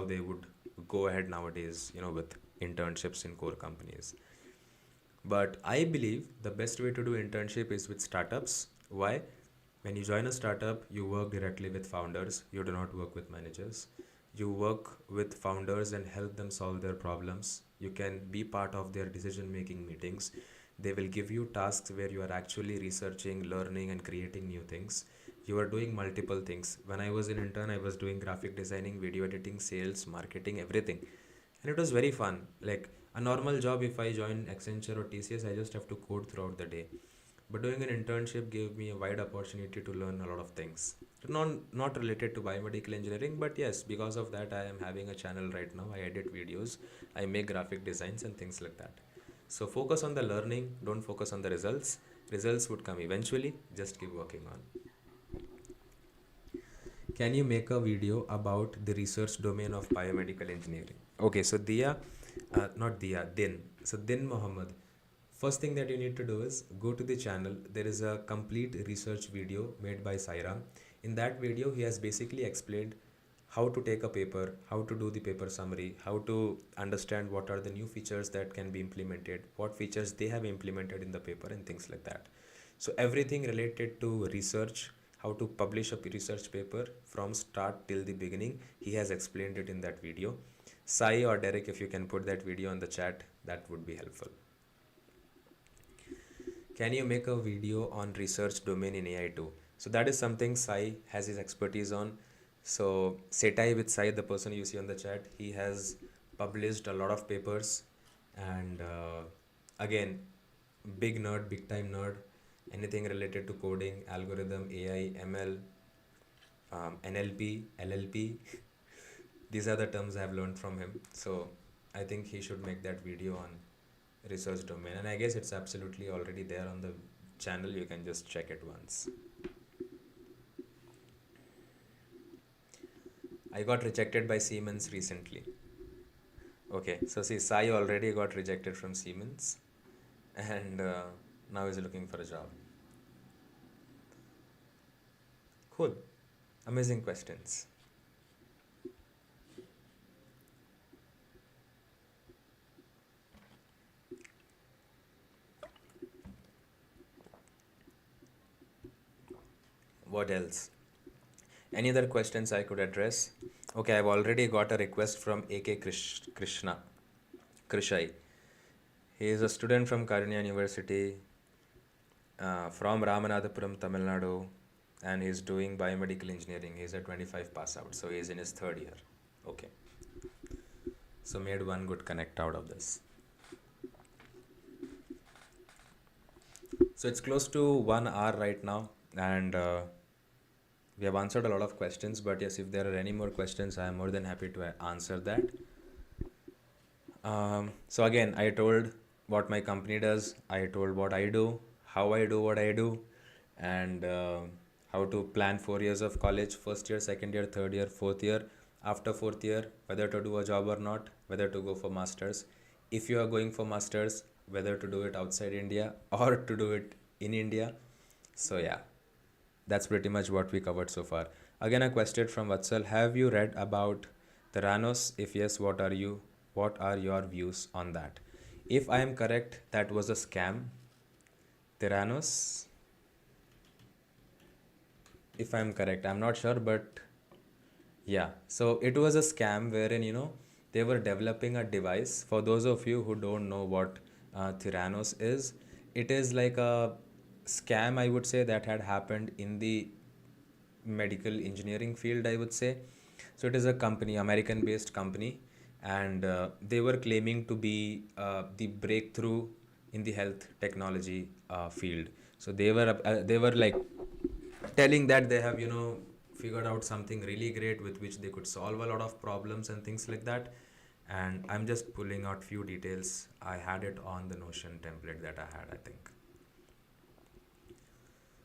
they would go ahead nowadays, with internships in core companies. But I believe the best way to do internship is with startups. Why? When you join a startup, you work directly with founders. You do not work with managers. You work with founders and help them solve their problems. You can be part of their decision making meetings. They will give you tasks where you are actually researching, learning, and creating new things. You are doing multiple things. When I was an intern, I was doing graphic designing, video editing, sales, marketing, everything. And it was very fun. Like a normal job, if I join Accenture or TCS, I just have to code throughout the day. But doing an internship gave me a wide opportunity to learn a lot of things. Not related to biomedical engineering, but yes, because of that, I am having a channel right now. I edit videos, I make graphic designs and things like that. So focus on the learning, don't focus on the results. Results would come eventually, just keep working on. Can you make a video about the research domain of biomedical engineering? Okay, so not Dia, Din. So Din Muhammad. First thing that you need to do is go to the channel. There is a complete research video made by Sairam. In that video, he has basically explained how to take a paper, how to do the paper summary, how to understand what are the new features that can be implemented, what features they have implemented in the paper, and things like that. So everything related to research, how to publish a research paper from start till the beginning, he has explained it in that video. Sai or Derek, if you can put that video in the chat, that would be helpful. Can you make a video on research domain in AI too? So that is something Sai has his expertise on. So Setai with Sai, the person you see on the chat, he has published a lot of papers. And again, big nerd, big time nerd. Anything related to coding, algorithm, AI, ML, NLP, LLP. These are the terms I have learned from him. So I think he should make that video on research domain. And I guess it's absolutely already there on the channel. You can just check it once. I got rejected by Siemens recently. Okay, so see, Sai already got rejected from Siemens, and now he's looking for a job. Cool. Amazing questions. What else? Any other questions I could address? Okay, I've already got a request from AK Krishai. He is a student from Karunya University. from Ramanathapuram, Tamil Nadu, and he's doing biomedical engineering. He's a 25 pass out, so he's in his third year. Okay, so made one good connect out of this. So it's close to 1 hour right now, and we have answered a lot of questions. But yes, if there are any more questions, I am more than happy to answer that. So again, I told what my company does, I told what I do, how I do what I do, and how to plan 4 years of college: first year, second year, third year, fourth year. After fourth year, whether to do a job or not, whether to go for masters. If you are going for masters, whether to do it outside India or to do it in India. So yeah, that's pretty much what we covered so far. Again, a question from Vatsal: have you read about Theranos? If yes, what are your views on that? If I am correct, that was a scam. Theranos, if I'm correct, I'm not sure, but yeah. So it was a scam wherein, they were developing a device. For those of you who don't know what Theranos is, it is like a scam, I would say, that had happened in the medical engineering field, I would say. So it is a company, American based company, and they were claiming to be the breakthrough in the health technology field. So they were like telling that they have figured out something really great with which they could solve a lot of problems and things like that. And I'm just pulling out few details. I had it on the Notion template that I had, I think.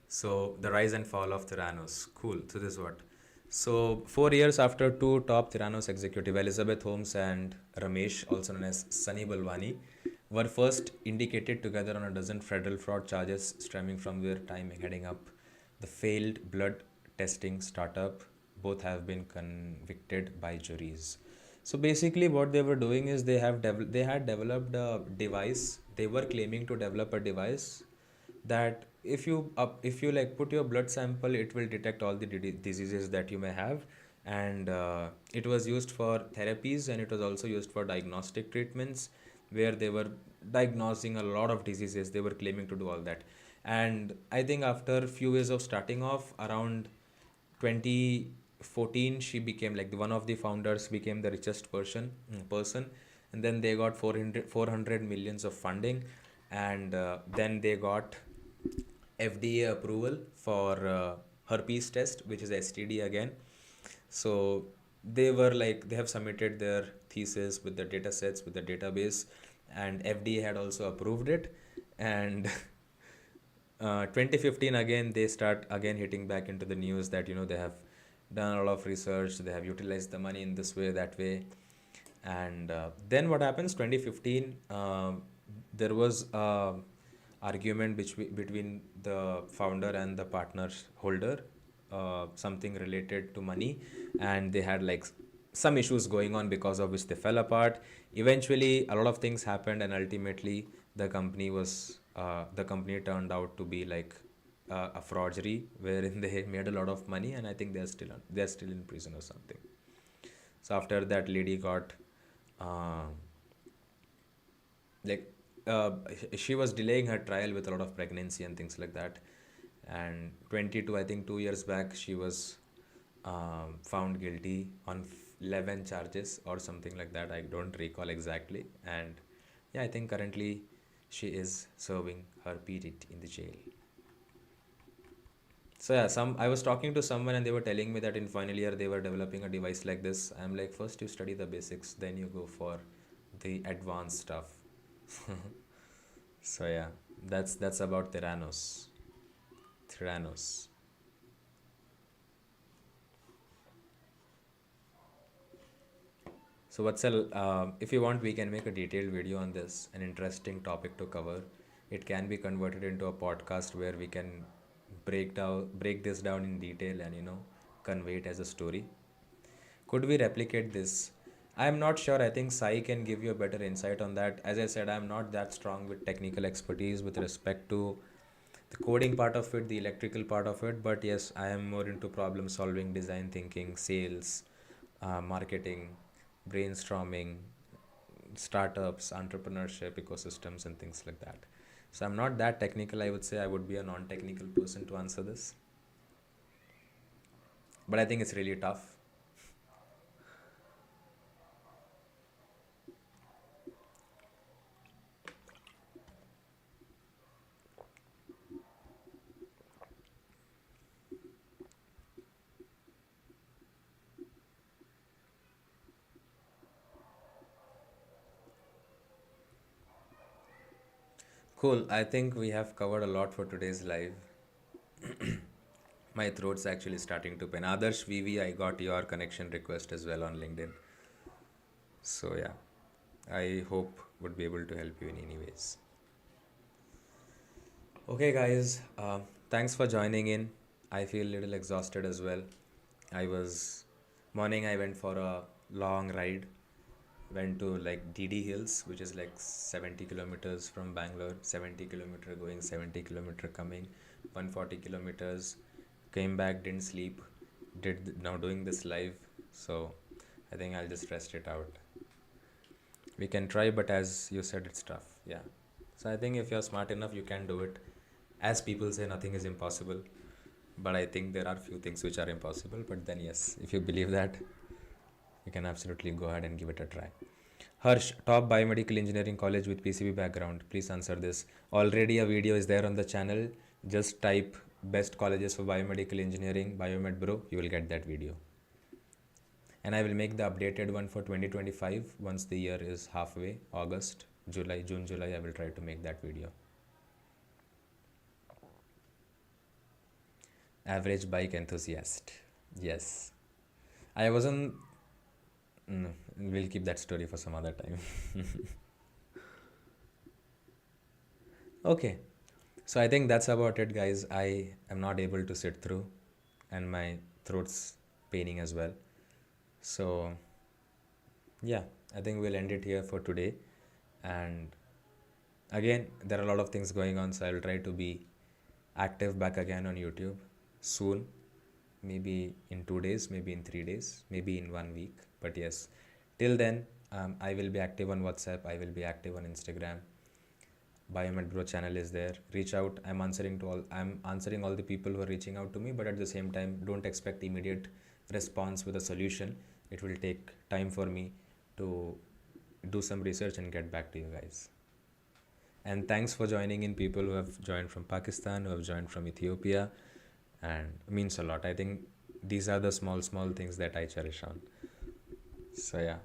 So the rise and fall of Theranos. Cool. So this is what. So 4 years after two top Theranos executive, Elizabeth Holmes and Ramesh, also known as Sunny Balwani, were first indicated together on a dozen federal fraud charges stemming from their time heading up the failed blood testing startup. Both have been convicted by juries. So basically, what they were doing is they had developed a device. They were claiming to develop a device that if you like put your blood sample, it will detect all the diseases that you may have. And it was used for therapies, and it was also used for diagnostic treatments, where they were diagnosing a lot of diseases. They were claiming to do all that. And I think after a few years of starting off, around 2014, she became like one of the founders, became the richest person. And then they got 400 millions of funding. And then they got FDA approval for herpes test, which is STD again. So they have submitted their thesis with the data sets, with the database, and FDA had also approved it. And 2015 again, they start again hitting back into the news that they have done a lot of research, they have utilized the money in this way, that way. And then what happens? 2015, there was argument between the founder and the partner holder, something related to money, and they had like some issues going on, because of which they fell apart. Eventually, a lot of things happened, and ultimately the company turned out to be like a forgery, wherein they made a lot of money, and I think they're still in prison or something. So after that lady got uh, like uh, she was delaying her trial with a lot of pregnancy and things like that. And 22, I think 2 years back, she was found guilty on 11 charges or something like that. I don't recall exactly. And yeah, I think currently she is serving her period in the jail. So yeah, some I was talking to someone, and they were telling me that in final year they were developing a device like this. I'm like, first you study the basics, then you go for the advanced stuff. So yeah, that's about Theranos. Theranos. So Vatsal, if you want, we can make a detailed video on this, an interesting topic to cover. It can be converted into a podcast where we can break this down in detail, and convey it as a story. Could we replicate this? I'm not sure. I think Sai can give you a better insight on that. As I said, I'm not that strong with technical expertise with respect to the coding part of it, the electrical part of it. But yes, I am more into problem solving, design thinking, sales, marketing, brainstorming, startups, entrepreneurship, ecosystems, and things like that. So I'm not that technical. I would say I would be a non-technical person to answer this, but I think it's really tough. Cool. I think we have covered a lot for today's live. My throat's actually starting to pain. Adarsh VV, I got your connection request as well on LinkedIn. So yeah, I hope would be able to help you in any ways. Okay, guys, thanks for joining in. I feel a little exhausted as well. I was morning. I went for a long ride. Went to like DD Hills, which is like 70 kilometers from Bangalore. 70-kilometer going, 70-kilometer coming, 140 kilometers. Came back, didn't sleep. Now doing this live. So I think I'll just rest it out. We can try, but as you said, it's tough. Yeah. So I think if you're smart enough, you can do it. As people say, nothing is impossible. But I think there are few things which are impossible. But then, yes, if you believe that, you can absolutely go ahead and give it a try. Harsh, top biomedical engineering college with PCB background. Please answer this. Already a video is there on the channel. Just type best colleges for biomedical engineering, Biomed Bro. You will get that video. And I will make the updated one for 2025 once the year is halfway, August, July, June, July. I will try to make that video. Average bike enthusiast. Yes. I wasn't. No, we'll keep that story for some other time. Okay. So I think that's about it, guys. I am not able to sit through, and my throat's paining as well. So, yeah, I think we'll end it here for today. And again, there are a lot of things going on, so I'll try to be active back again on YouTube soon. Maybe in 2 days, maybe in 3 days, maybe in 1 week. But yes, till then, I will be active on WhatsApp, I will be active on Instagram. Biomed Bro channel is there. Reach out. I'm answering all the people who are reaching out to me, but at the same time, don't expect immediate response with a solution. It will take time for me to do some research and get back to you guys. And thanks for joining in, people who have joined from Pakistan, who have joined from Ethiopia, and means a lot. I think these are the small things that I cherish on. So yeah,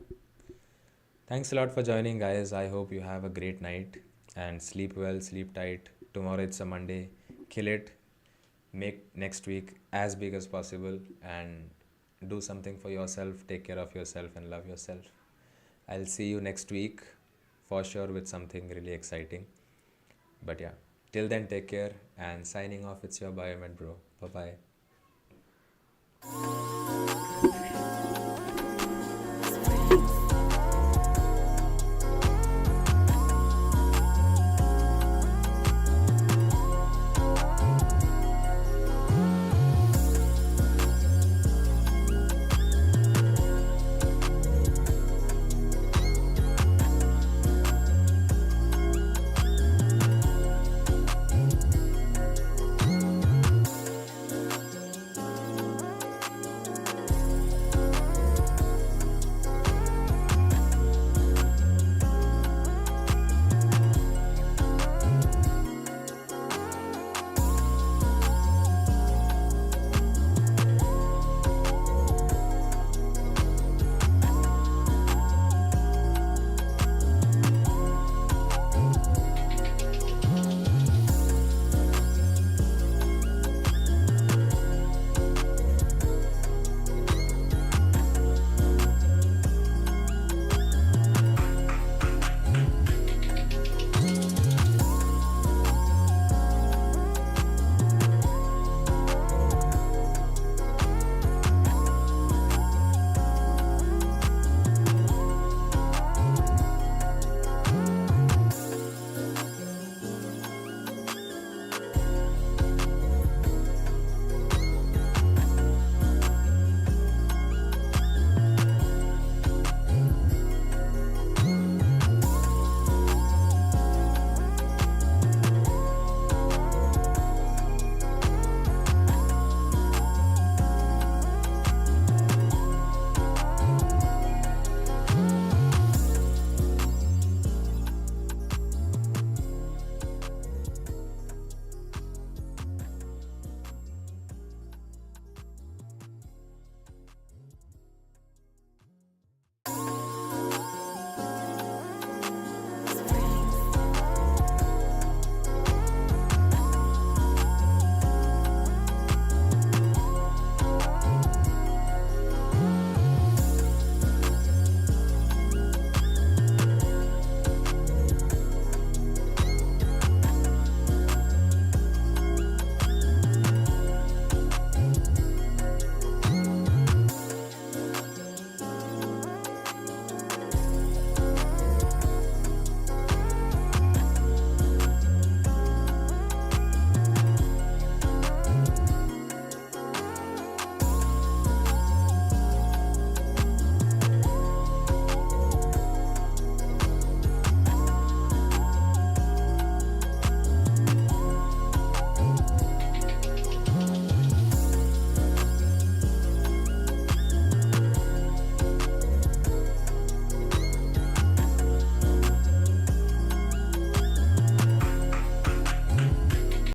thanks a lot for joining, guys. I hope you have a great night and sleep well, sleep tight. Tomorrow it's a Monday. Kill it. Make next week as big as possible and do something for yourself. Take care of yourself and love yourself. I'll see you next week for sure with something really exciting. But yeah, till then, take care and signing off. It's your Biomed Bro. Bye bye.